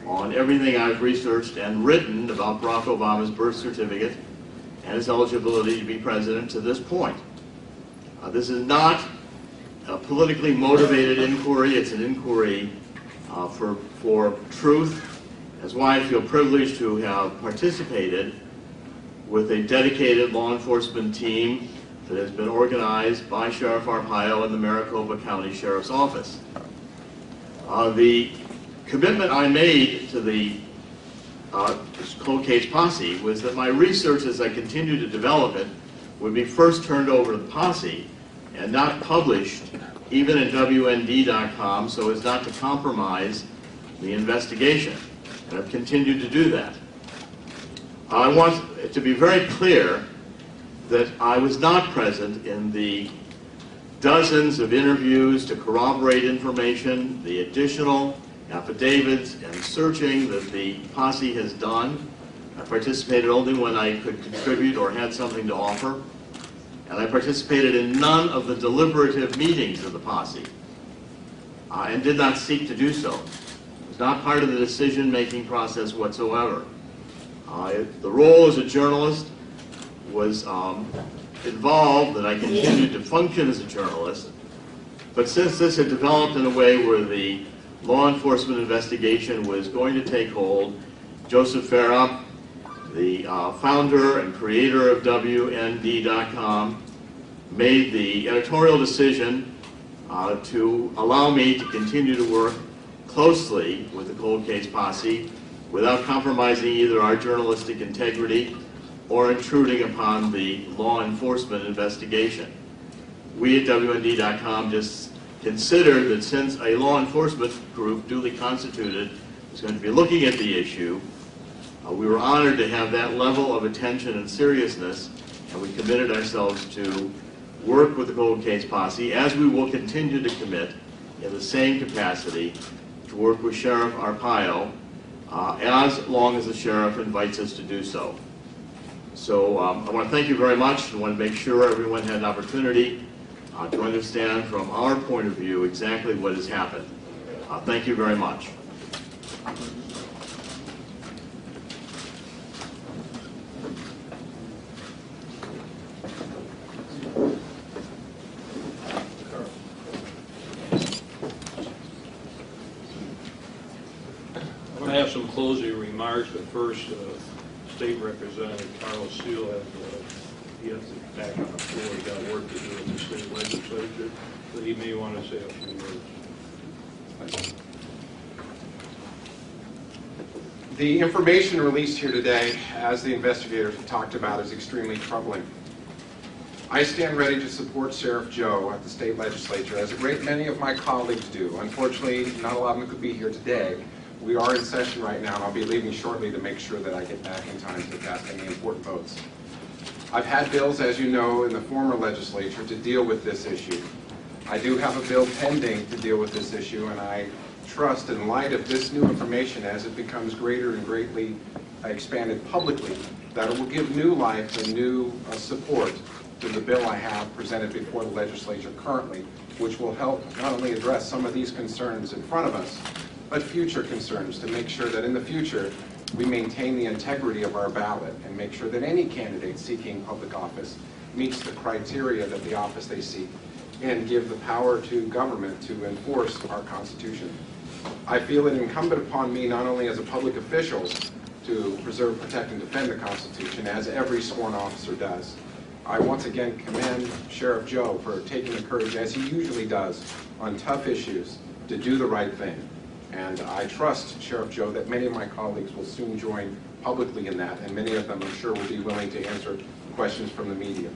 on everything I've researched and written about Barack Obama's birth certificate and his eligibility to be president to this point. This is not a politically motivated inquiry. It's an inquiry for truth. That's why I feel privileged to have participated with a dedicated law enforcement team that has been organized by Sheriff Arpaio and the Maricopa County Sheriff's Office. The commitment I made to the cold case posse was that my research, as I continued to develop it, would be first turned over to the posse and not published even in WND.com so as not to compromise the investigation. And I've continued to do that. I want it to be very clear that I was not present in the dozens of interviews to corroborate information, the additional affidavits and searching that the posse has done. I participated only when I could contribute or had something to offer. And I participated in none of the deliberative meetings of the posse and did not seek to do so. It was not part of the decision-making process whatsoever. The role as a journalist was involved that I continued to function as a journalist, but since this had developed in a way where the law enforcement investigation was going to take hold, Joseph Farah, the founder and creator of WND.com, made the editorial decision to allow me to continue to work closely with the cold case posse without compromising either our journalistic integrity or intruding upon the law enforcement investigation. We at WND.com just considered that since a law enforcement group duly constituted was going to be looking at the issue, we were honored to have that level of attention and seriousness, and we committed ourselves to work with the cold case posse, as we will continue to commit in the same capacity to work with Sheriff Arpaio as long as the sheriff invites us to do so. So I want to thank you very much. I want to make sure everyone had an opportunity to understand from our point of view exactly what has happened. Thank you very much. I'm going to have some closing remarks, but first, State Representative Carlos Seal has he has to be back on the floor. He got work to do in the state legislature, but he may want to say a few words. The information released here today, as the investigators have talked about, is extremely troubling. I stand ready to support Sheriff Joe at the state legislature, as a great many of my colleagues do. Unfortunately, not a lot of them could be here today. We are in session right now, and I'll be leaving shortly to make sure that I get back in time to cast any important votes. I've had bills, as you know, in the former legislature to deal with this issue. I do have a bill pending to deal with this issue, and I trust, in light of this new information, as it becomes greater and greatly expanded publicly, that it will give new life and new support to the bill I have presented before the legislature currently, which will help not only address some of these concerns in front of us, but future concerns, to make sure that in the future we maintain the integrity of our ballot and make sure that any candidate seeking public office meets the criteria that the office they seek, and give the power to government to enforce our Constitution. I feel it incumbent upon me, not only as a public official, to preserve, protect, and defend the Constitution, as every sworn officer does. I once again commend Sheriff Joe for taking the courage, as he usually does, on tough issues, to do the right thing. And I trust, Sheriff Joe, that many of my colleagues will soon join publicly in that, and many of them, I'm sure, will be willing to answer questions from the media.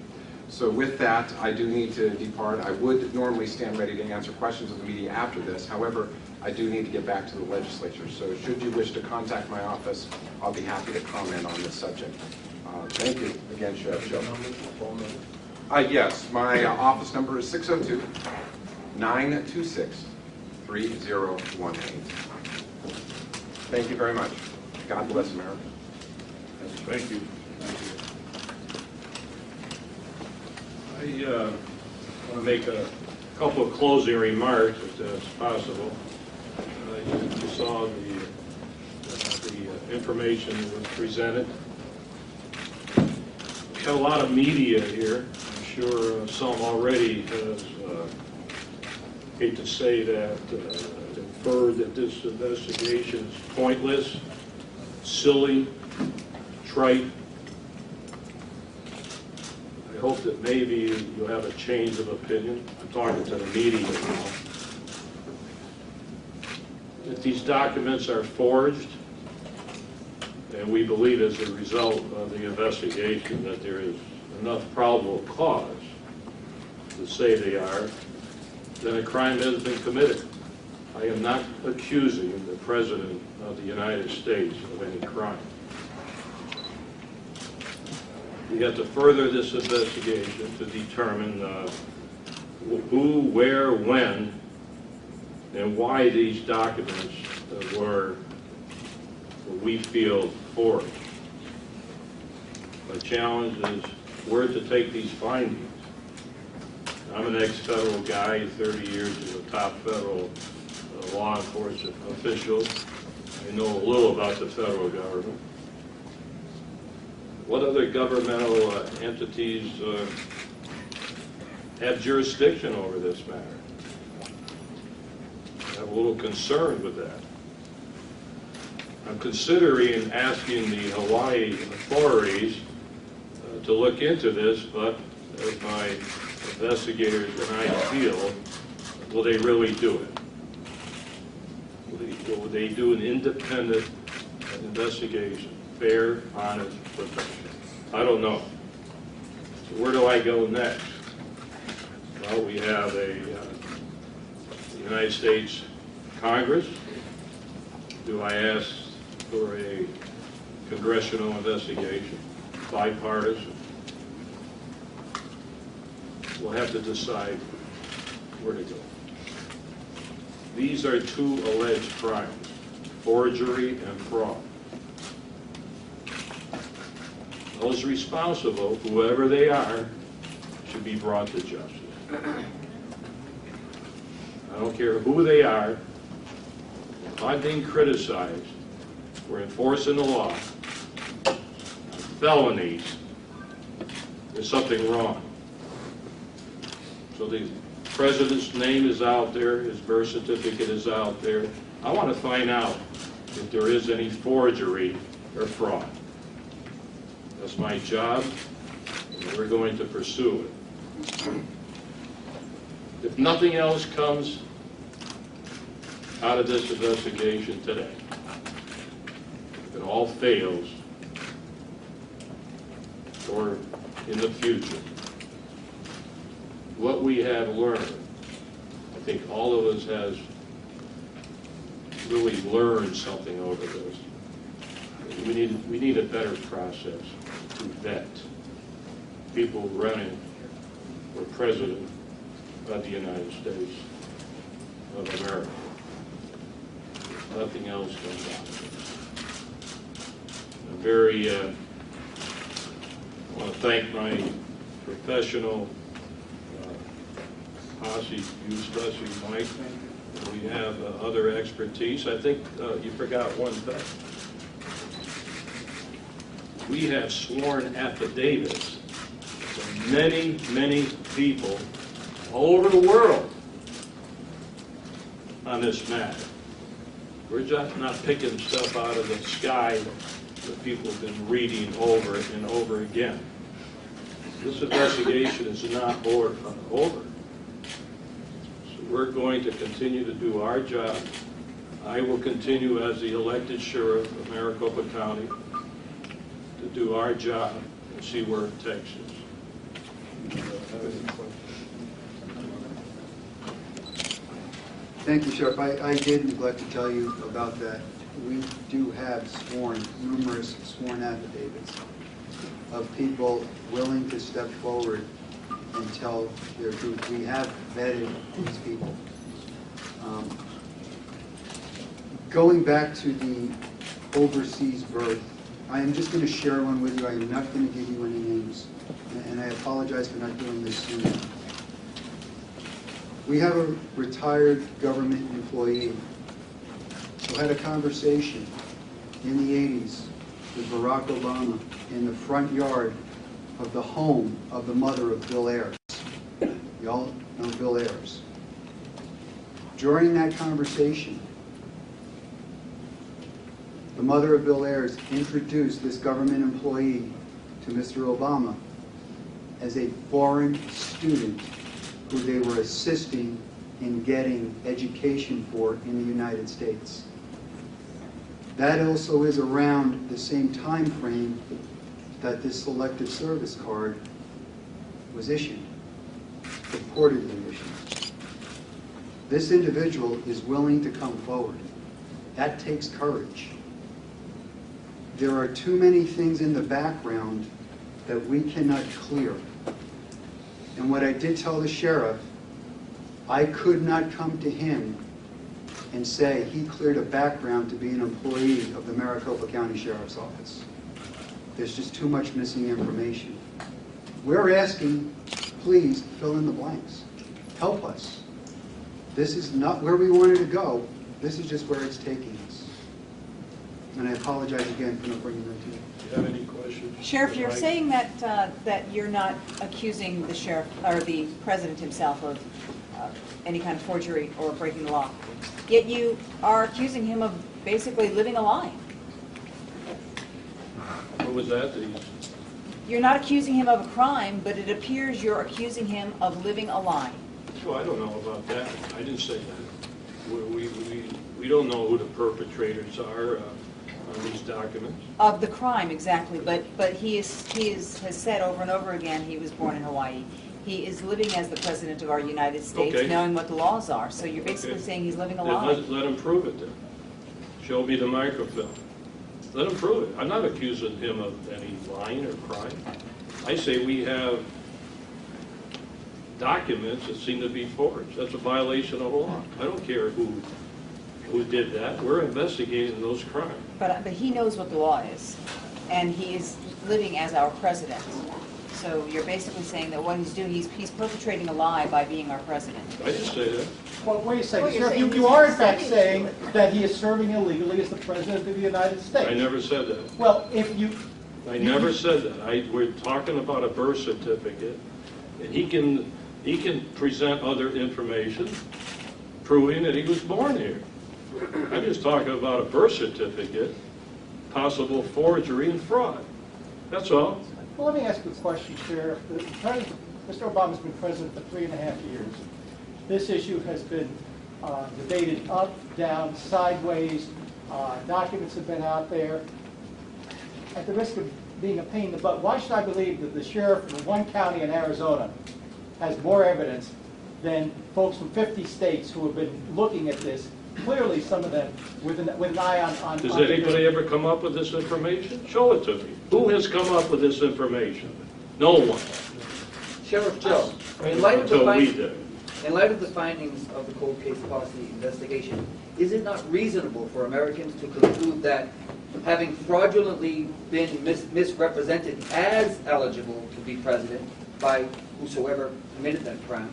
So with that, I do need to depart. I would normally stand ready to answer questions of the media after this. However, I do need to get back to the legislature. So should you wish to contact my office, I'll be happy to comment on this subject. Thank you again, Sheriff Joe. Yes, my office number is 602-926-3018. Thank you very much. God bless America. Thank you. I want to make a couple of closing remarks, if that's possible. You saw the information that was presented. We have a lot of media here. I'm sure some already has, hate to say that, inferred that this investigation is pointless, silly, trite. I hope that maybe you'll have a change of opinion. I'm talking to the media now. That these documents are forged, and we believe as a result of the investigation that there is enough probable cause to say they are, then a crime has been committed. I am not accusing the President of the United States of any crime. We have to further this investigation to determine who, where, when, and why these documents were, what we feel, forged. My challenge is where to take these findings. I'm an ex-federal guy, 30 years as a top federal law enforcement official. I know a little about the federal government. What other governmental entities have jurisdiction over this matter? I'm a little concerned with that. I'm considering asking the Hawaii authorities to look into this, but as my investigators and I feel, will they really do it? Will they do an independent investigation, fair, honest, professional? I don't know. So where do I go next? Well, we have a United States Congress. Do I ask for a congressional investigation, bipartisan? We'll have to decide where to go. These are two alleged crimes. forgery and fraud. Those responsible, whoever they are, should be brought to justice. I don't care who they are. If I'm being criticized for enforcing the law, felonies, there's something wrong. So the president's name is out there, his birth certificate is out there. I want to find out if there is any forgery or fraud. That's my job, and we're going to pursue it. If nothing else comes out of this investigation today, if it all fails, or in the future, what we have learned, I think all of us has really learned something over this. We need a better process to vet people running for president of the United States of America. Nothing else comes out of it. I'm very, I want to thank my professional posse, you especially, Mike. We have other expertise. I think you forgot one thing. We have sworn affidavits from many, many people all over the world on this matter. We're just not picking stuff out of the sky that people have been reading over and over again. This investigation is not over. So we're going to continue to do our job. I will continue as the elected sheriff of Maricopa County to do our job and see where it takes us. Thank you, Sheriff. I did neglect to tell you about that. We do have numerous sworn affidavits of people willing to step forward and tell their truth. We have vetted these people. Going back to the overseas birth, I am just going to share one with you. I am not going to give you any names, and I apologize for not doing this sooner. We have a retired government employee who had a conversation in the 80s with Barack Obama in the front yard of the home of the mother of Bill Ayers. Y'all know Bill Ayers. During that conversation, the mother of Bill Ayers introduced this government employee to Mr. Obama as a foreign student who they were assisting in getting education for in the United States. That also is around the same time frame that this selective service card was issued, purportedly issued. This individual is willing to come forward. That takes courage. There are too many things in the background that we cannot clear. And what I did tell the sheriff, I could not come to him and say he cleared a background to be an employee of the Maricopa County Sheriff's Office. There's just too much missing information. We're asking, please fill in the blanks. Help us. This is not where we wanted to go. This is just where it's taking us. And I apologize again for not bringing that to you. Do you have any questions? Sheriff, you're Mike? saying that you're not accusing the sheriff or the president himself of any kind of forgery or breaking the law, yet you are accusing him of basically living a lie. What was that? You're not accusing him of a crime, but it appears you're accusing him of living a lie. Well, I don't know about that. I didn't say that. We don't know who the perpetrators are on these documents. Of the crime, exactly. But he has said over and over again he was born in Hawaii. He is living as the president of our United States, Okay. knowing what the laws are. So you're basically Okay. saying he's living a Then lie. let him prove it then. Show me the microfilm. Let him prove it. I'm not accusing him of any lying or crime. I say we have documents that seem to be forged. That's a violation of the law. I don't care who who did that. We're investigating those crimes. But he knows what the law is, and he is living as our president. So you're basically saying that what he's doing, he's perpetrating a lie by being our president. I didn't say that. Well, wait a second, Well, you're sir. saying You are in he's fact saying saying that he is serving illegally as the President of the United States. I never said that. Well, if you... I never said that. We're talking about a birth certificate, and he can present other information proving that he was born here. I'm just talking about a birth certificate, possible forgery and fraud. That's all. Well, let me ask you a question, Sheriff. Mr. Obama's been president for 3.5 years. This issue has been debated up, down, sideways. Documents have been out there. At the risk of being a pain in the butt, why should I believe that the sheriff from one county in Arizona has more evidence than folks from 50 states who have been looking at this? Clearly, some of them with an eye on... Does anybody ever come up with this information? Show it to me. Who has come up with this information? No one. Sheriff Joe, in light of the Until we findings, did. in light of the findings of the cold case policy investigation, is it not reasonable for Americans to conclude that having fraudulently been misrepresented as eligible to be president by whosoever committed that crime,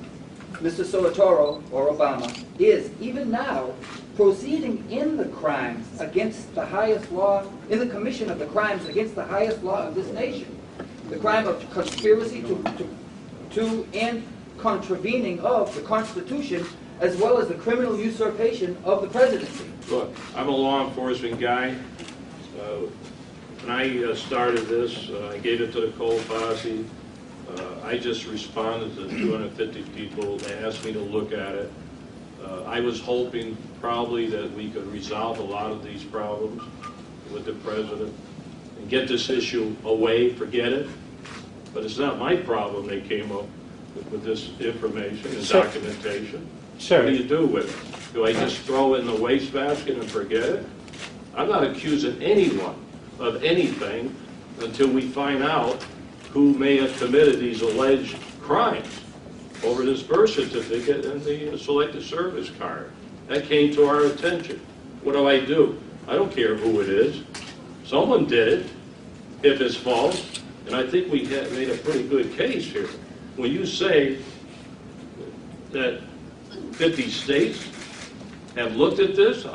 Mr. Soetoro, or Obama, is, even now, proceeding in the crimes against the highest law, in the commission of the crimes against the highest law of this nation? The crime of conspiracy to and contravening of the Constitution, as well as the criminal usurpation of the presidency. Look, I'm a law enforcement guy. When I started this, I gave it to the cold posse. I just responded to 250 people. They asked me to look at it. I was hoping probably that we could resolve a lot of these problems with the president and get this issue away, forget it. But it's not my problem they came up with this information and documentation. Sure. What do you do with it? Do I just throw it in the wastebasket and forget it? I'm not accusing anyone of anything until we find out who may have committed these alleged crimes over this birth certificate and the selected service card. That came to our attention. What do? I don't care who it is. Someone did it, if it's false, and I think we made a pretty good case here. When you say that 50 states have looked at this,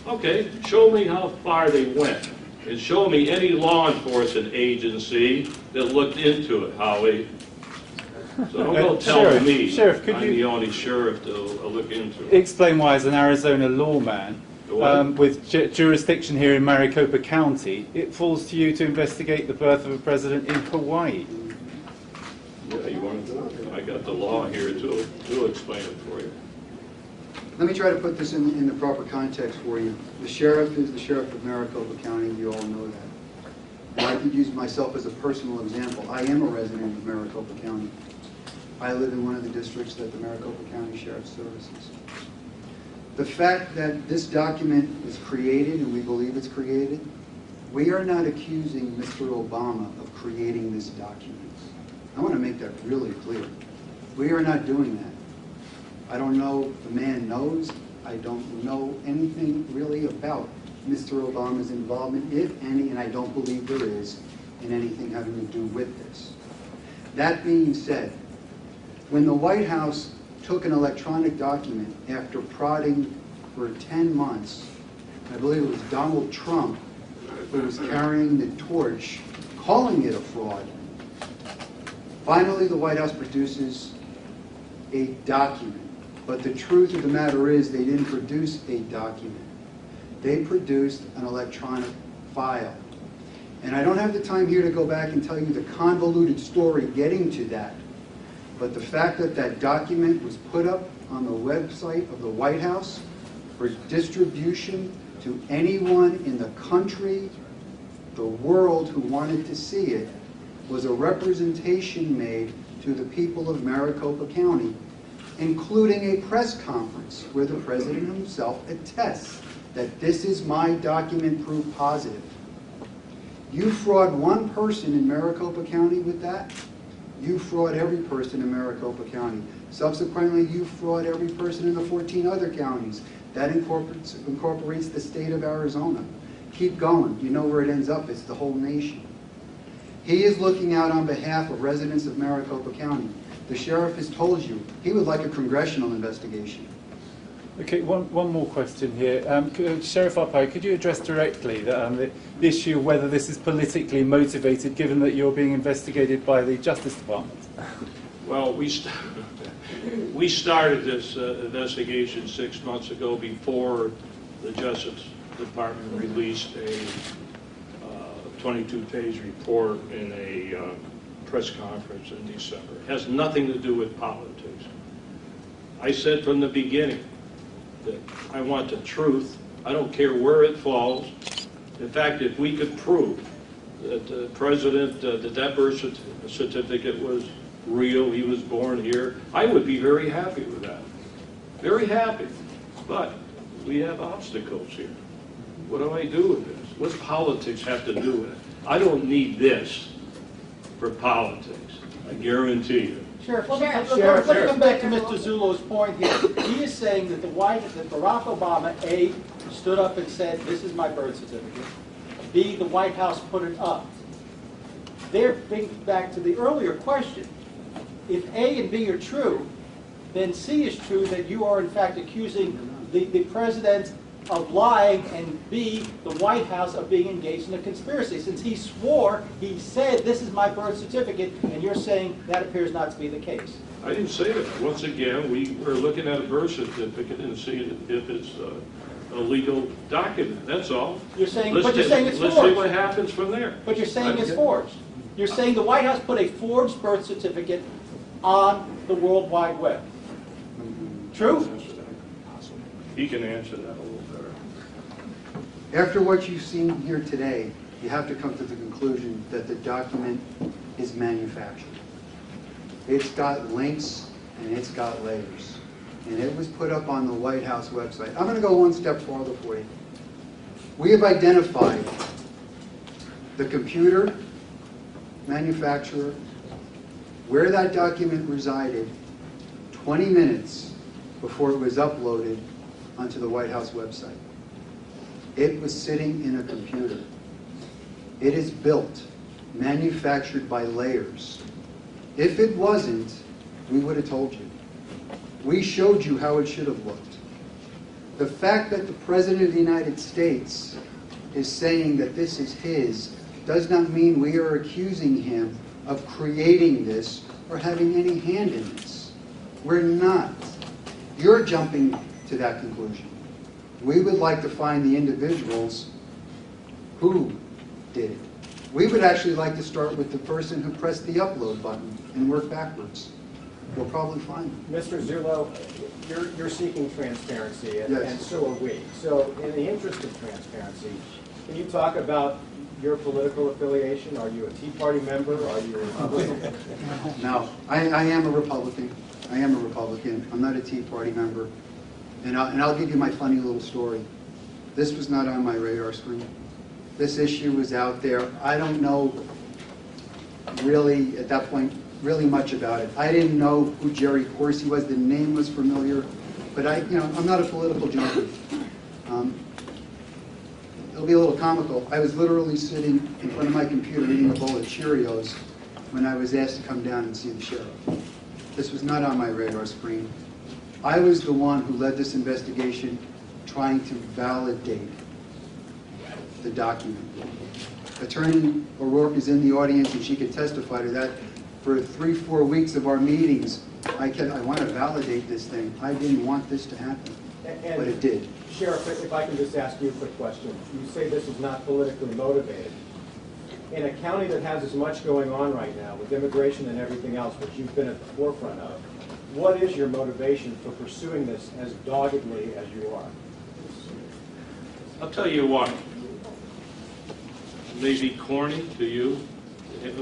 okay, show me how far they went. And show me any law enforcement agency that looked into it, Howie. So don't go tell me Sheriff, I'm the only sheriff to look into it. Explain why, as an Arizona lawman with jurisdiction here in Maricopa County, it falls to you to investigate the birth of a president in Hawaii. Yeah, you want to do it? I got the law here to explain it for you. Let me try to put this in the proper context for you. The sheriff is the sheriff of Maricopa County. You all know that. And I could use myself as a personal example. I am a resident of Maricopa County. I live in one of the districts that the Maricopa County Sheriff services. The fact that this document is created, and we believe it's created, we are not accusing Mr. Obama of creating this document. I want to make that really clear. We are not doing that. I don't know if the man knows. I don't know anything really about Mr. Obama's involvement, if any, and I don't believe there is, in anything having to do with this. That being said, when the White House took an electronic document after prodding for 10 months, I believe it was Donald Trump who was carrying the torch, calling it a fraud, finally the White House produces a document. But the truth of the matter is they didn't produce a document. They produced an electronic file. And I don't have the time here to go back and tell you the convoluted story getting to that. But the fact that that document was put up on the website of the White House for distribution to anyone in the country, the world who wanted to see it, was a representation made to the people of Maricopa County, including a press conference where the president himself attests that this is my document proof positive. You fraud one person in Maricopa County with that, you fraud every person in Maricopa County. Subsequently, you fraud every person in the 14 other counties. That incorporates the state of Arizona. Keep going. You know where it ends up. It's the whole nation. He is looking out on behalf of residents of Maricopa County. The sheriff has told you he would like a congressional investigation. Okay, one more question here. Sheriff Arpaio, could you address directly the issue of whether this is politically motivated, given that you're being investigated by the Justice Department? Well, we started this investigation 6 months ago before the Justice Department released a 22-page report in a press conference in December. It has nothing to do with politics. I said from the beginning that I want the truth. I don't care where it falls. In fact, if we could prove that the president, that birth certificate was real, he was born here, I would be very happy with that. Very happy. But we have obstacles here. What do I do with this? What does politics have to do with it? I don't need this for politics. I guarantee you. Sheriff, let me come back to Mr. Zullo's point here. He is saying that that Barack Obama, A, stood up and said, this is my birth certificate. B, the White House put it up. They're thinking back to the earlier question. If A and B are true, then C is true, that you are in fact accusing the president of lying, and B, the White House of being engaged in a conspiracy. Since he swore, he said, this is my birth certificate, and you're saying that appears not to be the case. I didn't say that. Once again, we were looking at a birth certificate and see if it's a legal document. That's all. You're saying, but you're saying it's forged. Let's see what happens from there. But you're saying it's forged. You're saying the White House put a forged birth certificate on the World Wide Web. True? He can answer that a little better. After what you've seen here today, you have to come to the conclusion that the document is manufactured. It's got links and it's got layers. And it was put up on the White House website. I'm going to go one step farther for you. We have identified the computer manufacturer, where that document resided 20 minutes before it was uploaded onto the White House website. It was sitting in a computer. It is built, manufactured by layers. If it wasn't, we would have told you. We showed you how it should have looked. The fact that the President of the United States is saying that this is his does not mean we are accusing him of creating this or having any hand in this. We're not. You're jumping to that conclusion. We would like to find the individuals who did it. We would actually like to start with the person who pressed the upload button and work backwards. We'll probably find them. Mr. Zullo, you're seeking transparency, and, Yes. and so are we. So in the interest of transparency, can you talk about your political affiliation? Are you a Tea Party member? Are you a Republican? No, I am a Republican. I am a Republican. I'm not a Tea Party member. And I'll give you my funny little story. This was not on my radar screen. This issue was out there. I don't know really, at that point, really much about it. I didn't know who Jerry Corsi was. The name was familiar. But I'm not a political junkie. It'll be a little comical. I was literally sitting in front of my computer eating a bowl of Cheerios when I was asked to come down and see the sheriff. This was not on my radar screen. I was the one who led this investigation trying to validate the document. Attorney O'Rourke is in the audience and she could testify to that. For 3-4 weeks of our meetings, I want to validate this thing. I didn't want this to happen, but it did. Sheriff, if I can just ask you a quick question. You say this is not politically motivated. In a county that has as much going on right now with immigration and everything else, which you've been at the forefront of, what is your motivation for pursuing this as doggedly as you are? I'll tell you what. It may be corny to you.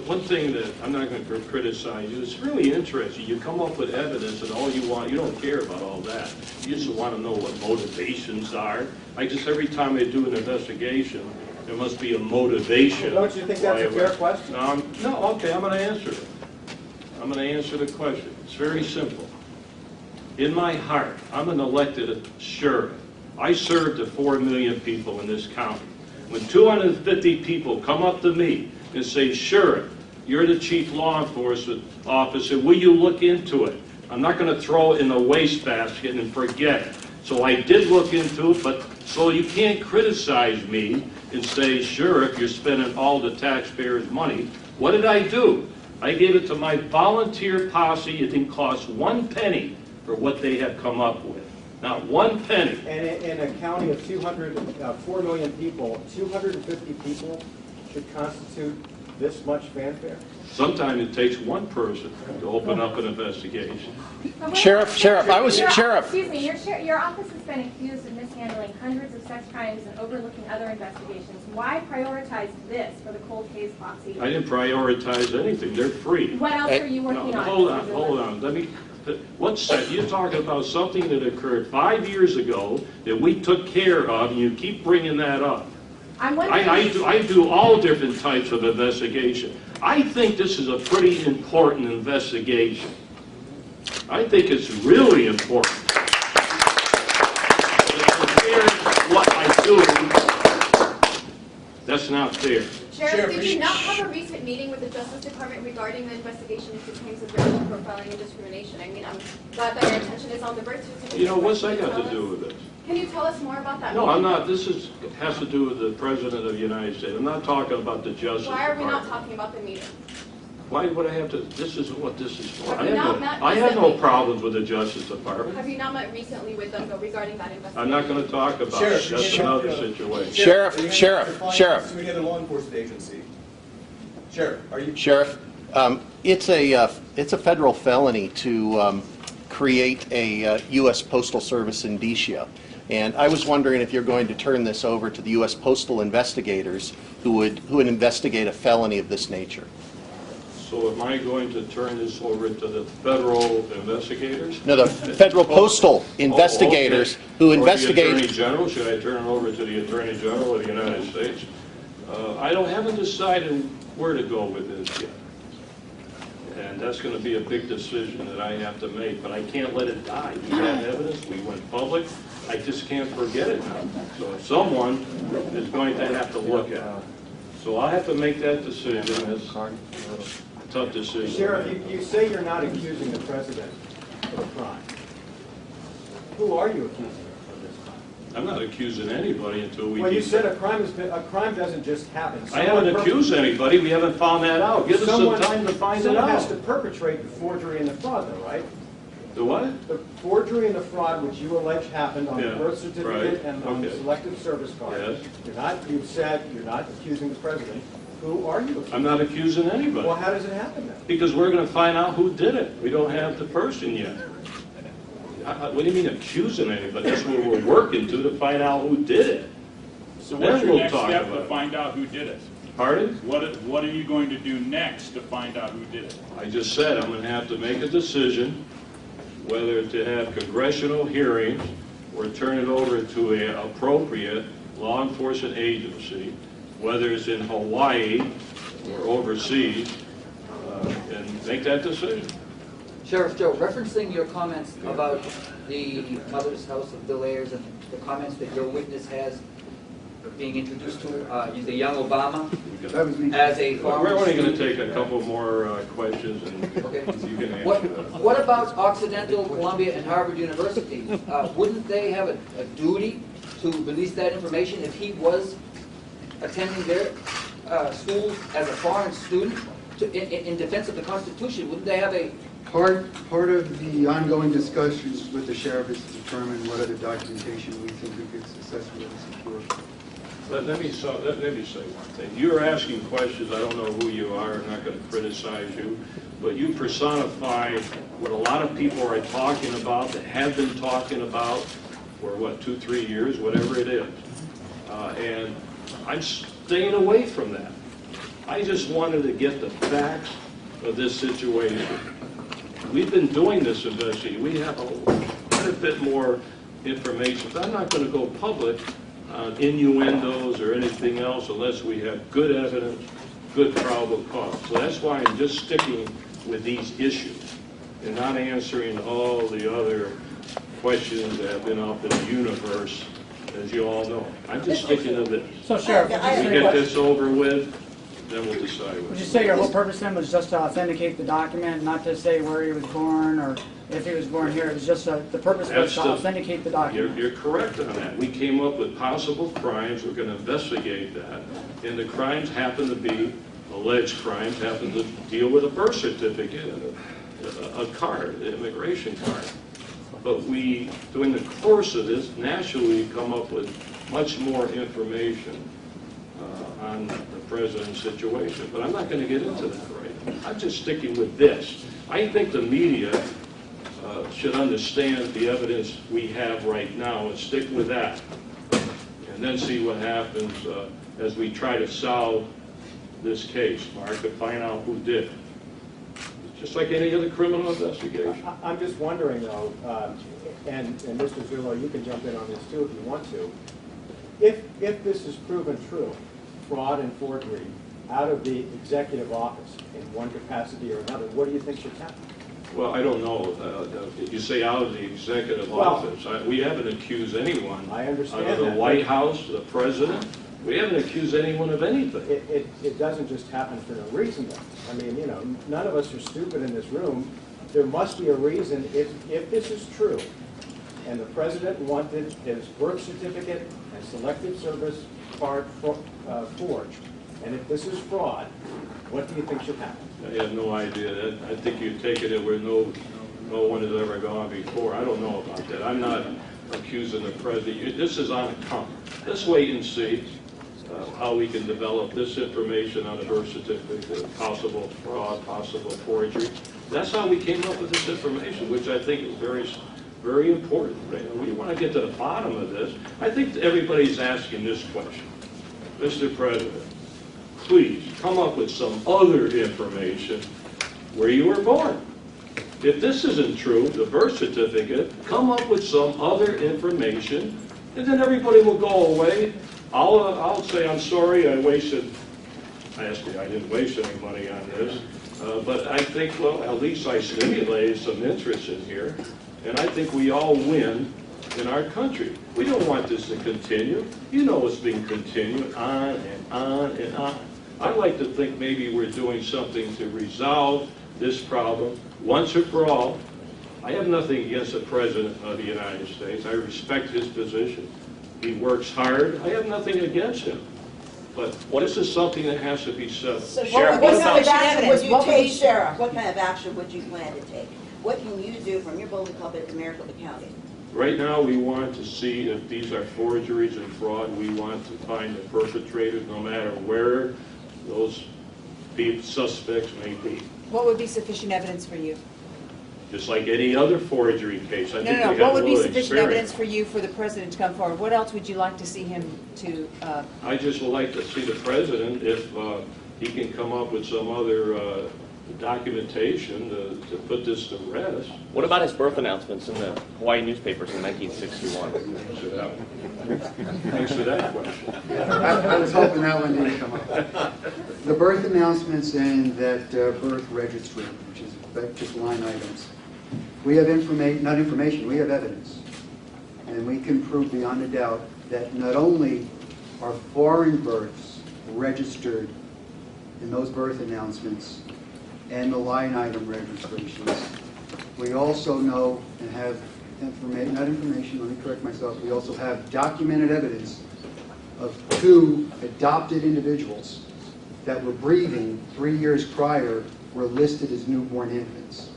One thing that I'm not going to criticize you, it's really interesting. You come up with evidence and all you want, you don't care about all that. You just want to know what motivations are. Every time I do an investigation, there must be a motivation. Well, don't you think that's a fair question? No, okay, I'm going to answer it. I'm going to answer the question. It's very simple. in my heart, I'm an elected sheriff. I serve to 4 million people in this county. When 250 people come up to me and say, Sheriff, you're the chief law enforcement officer, will you look into it? I'm not going to throw it in the wastebasket and forget it. So I did look into it, but so you can't criticize me and say, Sheriff, you're spending all the taxpayers' money. What did I do? I gave it to my volunteer posse. It didn't cost 1 penny for what they had come up with. Not 1 penny. And in a county of 4 million people, 250 people should constitute this much fanfare? Sometimes it takes one person to open up an investigation. Sheriff, Sheriff. Excuse me, your office has been accused of mishandling hundreds of sex crimes and overlooking other investigations. Why prioritize this for the cold case posse? I didn't prioritize anything. They're free. What else are you working on? Hold on. What's that? You're talking about something that occurred 5 years ago that we took care of, and you keep bringing that up. I'm wondering. I do all different types of investigation. I think this is a pretty important investigation. I think it's really important. What I do, that's not fair. Sheriff, did you not have a recent meeting with the Justice Department regarding the investigation into claims of racial profiling and discrimination? I mean, I'm glad that your attention is on the birth certificate. You know, what's that got to do with this? Can you tell us more about that No, meeting? I'm not. This has to do with the President of the United States. I'm not talking about the Justice Why are we Department. not talking about the meeting? Why would I have to? This isn't what this is for. Have you not met I have no recently? problems with the Justice Department. Have you not met recently with them regarding that investigation? I'm not going to talk about it. That's another situation. Sheriff. Any other law enforcement agency? Sheriff, are you? Sheriff, it's a federal felony to create a U.S. Postal Service indicia. And I was wondering if you're going to turn this over to the U.S. Postal investigators who would investigate a felony of this nature. So am I going to turn this over to the federal investigators? No, the federal postal investigators who investigate. Or the Attorney General? Should I turn it over to the Attorney General of the United States? I haven't decided where to go with this yet. And that's going to be a big decision that I have to make, but I can't let it die. We have evidence, we went public, I just can't forget it now. So someone is going to have to look at it. So I'll have to make that decision. It's a tough decision. Sheriff, you say you're not accusing the president of a crime. Who are you accusing of this crime? I'm not accusing anybody until we... Well, you said a crime doesn't just happen. I haven't accused anybody. We haven't found that out. Give us some time to find it Someone has out. to perpetrate the forgery and the fraud, though, right? The what? The forgery and the fraud which you allege happened on the Yeah, birth certificate right, and on the okay. selective service card. Yes. You've said you're not accusing the president. Who are you accusing? I'm not accusing anybody. Well, how does it happen then? Because we're going to find out who did it. We don't have the person yet. What do you mean accusing anybody? That's what we're working to find out who did it. So Then what's your we'll next talk step about to it. find out who did it? Pardon? What are you going to do next to find out who did it? I just said I'm going to have to make a decision whether to have congressional hearings or turn it over to an appropriate law enforcement agency, whether it's in Hawaii or overseas, and make that decision. Sheriff Joe, referencing your comments about the Mother's House of Bel-Airs and the comments that your witness has being introduced to the young Obama as a former We're only going to student. take a couple more questions, and Okay. you can answer What, that. what about Occidental, Columbia, and Harvard University? Wouldn't they have a duty to release that information if he was attending their schools as a foreign student in defense of the Constitution? Wouldn't they have a... Part of the ongoing discussions with the sheriff is to determine what other documentation we think we could successfully secure. Let me say one thing. You're asking questions. I don't know who you are. I'm not going to criticize you. But you personify what a lot of people are talking about, that have been talking about for, 2-3 years, whatever it is. And I'm staying away from that. I just wanted to get the facts of this situation. We've been doing this investigation. We have quite a bit more information. But I'm not going to go public on innuendos or anything else unless we have good evidence, good probable cause. So that's why I'm just sticking with these issues. and not answering all the other questions that have been up in the universe, as you all know. I'm just sticking to this. So, Sheriff, If we get this over with, then we'll decide. would you say your whole purpose then was just to authenticate the document, not to say where he was born or if he was born here? It was just the purpose was to authenticate the document. You're correct on that. We came up with possible crimes. We're going to investigate that. And the crimes happen to be, alleged crimes, happen to deal with a birth certificate and a card, an immigration card. But we, during the course of this, naturally come up with much more information on the president's situation. But I'm not going to get into that right now. I'm just sticking with this. I think the media should understand the evidence we have right now and stick with that. And then see what happens as we try to solve this case, Mark, to find out who did it. Just like any other criminal investigation. I'm just wondering, though, and Mr. Zullo, you can jump in on this too if you want to. If this is proven true, fraud and forgery, out of the executive office in one capacity or another, what do you think should happen? Well, I don't know. You say out of the executive office. We haven't accused anyone. I understand out of the White House, the president. We haven't accused anyone of anything. It doesn't just happen for no reason, though. I mean, you know, none of us are stupid in this room. There must be a reason if this is true, and the president wanted his birth certificate and selective service card forged, and if this is fraud, what do you think should happen? I have no idea. I think you're taking it where no one has ever gone before. I don't know about that. I'm not accusing the president. This is on a come. Let's wait and see how we can develop this information on the birth certificate, possible fraud, possible forgery. That's how we came up with this information, which I think is very, very important. Right? We want to get to the bottom of this. I think everybody's asking this question. Mr. President, please come up with some other information where you were born. If this isn't true, the birth certificate, come up with some other information, and then everybody will go away. I'll say, I'm sorry, I didn't waste any money on this, but I think, well, at least I stimulated some interest in here, and I think we all win in our country. We don't want this to continue. You know it's been continuing on and on and on. I'd like to think maybe we're doing something to resolve this problem once and for all. I have nothing against the President of the United States. I respect his position. He works hard. I have nothing against him. But this is something that has to be settled. So, Sheriff, what kind of action would you take, Sheriff? What kind of action would you plan to take? What can you do from your bulletin pulpit in Maricopa County? Right now, we want to see if these are forgeries and fraud. We want to find the perpetrators, no matter where those suspects may be. What would be sufficient evidence for you? Just like any other forgery case. I think we have What a would be little sufficient experience. evidence for you for the president to come forward? What else would you like to see him to? I just would like to see the president, if he can come up with some other documentation to put this to rest. What about his birth announcements in the Hawaii newspapers in 1961? Thanks for that question. I was hoping that one didn't come up. The birth announcements and that birth registry, which is just line items. We have not information, we have evidence. And we can prove beyond a doubt that not only are foreign births registered in those birth announcements and the line item registrations, we also know and have let me correct myself, we also have documented evidence of 2 adopted individuals that were breathing 3 years prior were listed as newborn infants.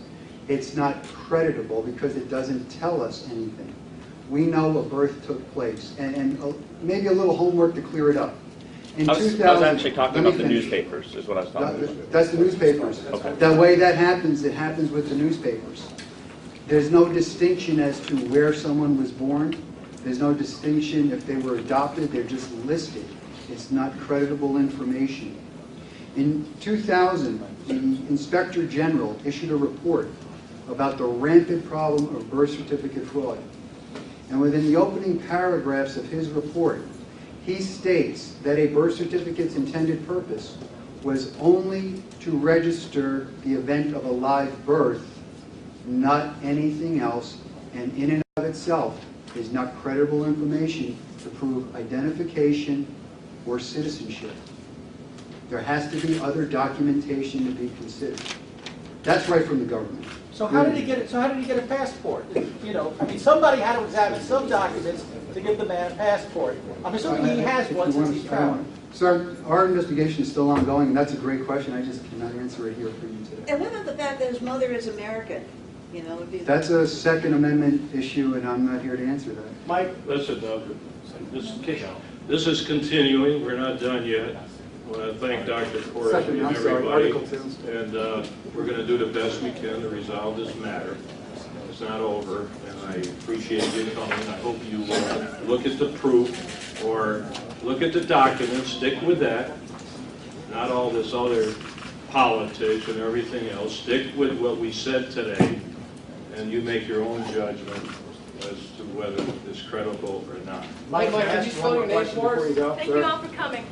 It's not creditable because it doesn't tell us anything. We know a birth took place, and maybe a little homework to clear it up. I was actually talking about the newspapers, is what I was talking about. That's the newspapers. Okay. The way that happens, it happens with the newspapers. There's no distinction as to where someone was born. There's no distinction if they were adopted. They're just listed. It's not creditable information. In 2000, the Inspector General issued a report about the rampant problem of birth certificate fraud. And within the opening paragraphs of his report, he states that a birth certificate's intended purpose was only to register the event of a live birth not anything else, and in and of itself is not credible information to prove identification or citizenship. There has to be other documentation to be considered. That's right from the government. So how did he get it? So how did he get a passport? You know, I mean, somebody had to examine some documents to give the man a passport. I'm assuming he has one since he's traveling. Sir, our investigation is still ongoing, and that's a great question. I just cannot answer it here for you today. And what about the fact that his mother is American? You know, it'd be That's a Second Amendment issue, and I'm not here to answer that. Mike? Listen, this is continuing. We're not done yet. I want to thank Dr. Corrigan and everybody. And we're going to do the best we can to resolve this matter. It's not over, and I appreciate you coming. I hope you look at the proof or look at the documents, stick with that, not all this other politics and everything else. Stick with what we said today, and you make your own judgment as to whether it's credible or not. Mike, could you spell your name for us? Thank you all for coming.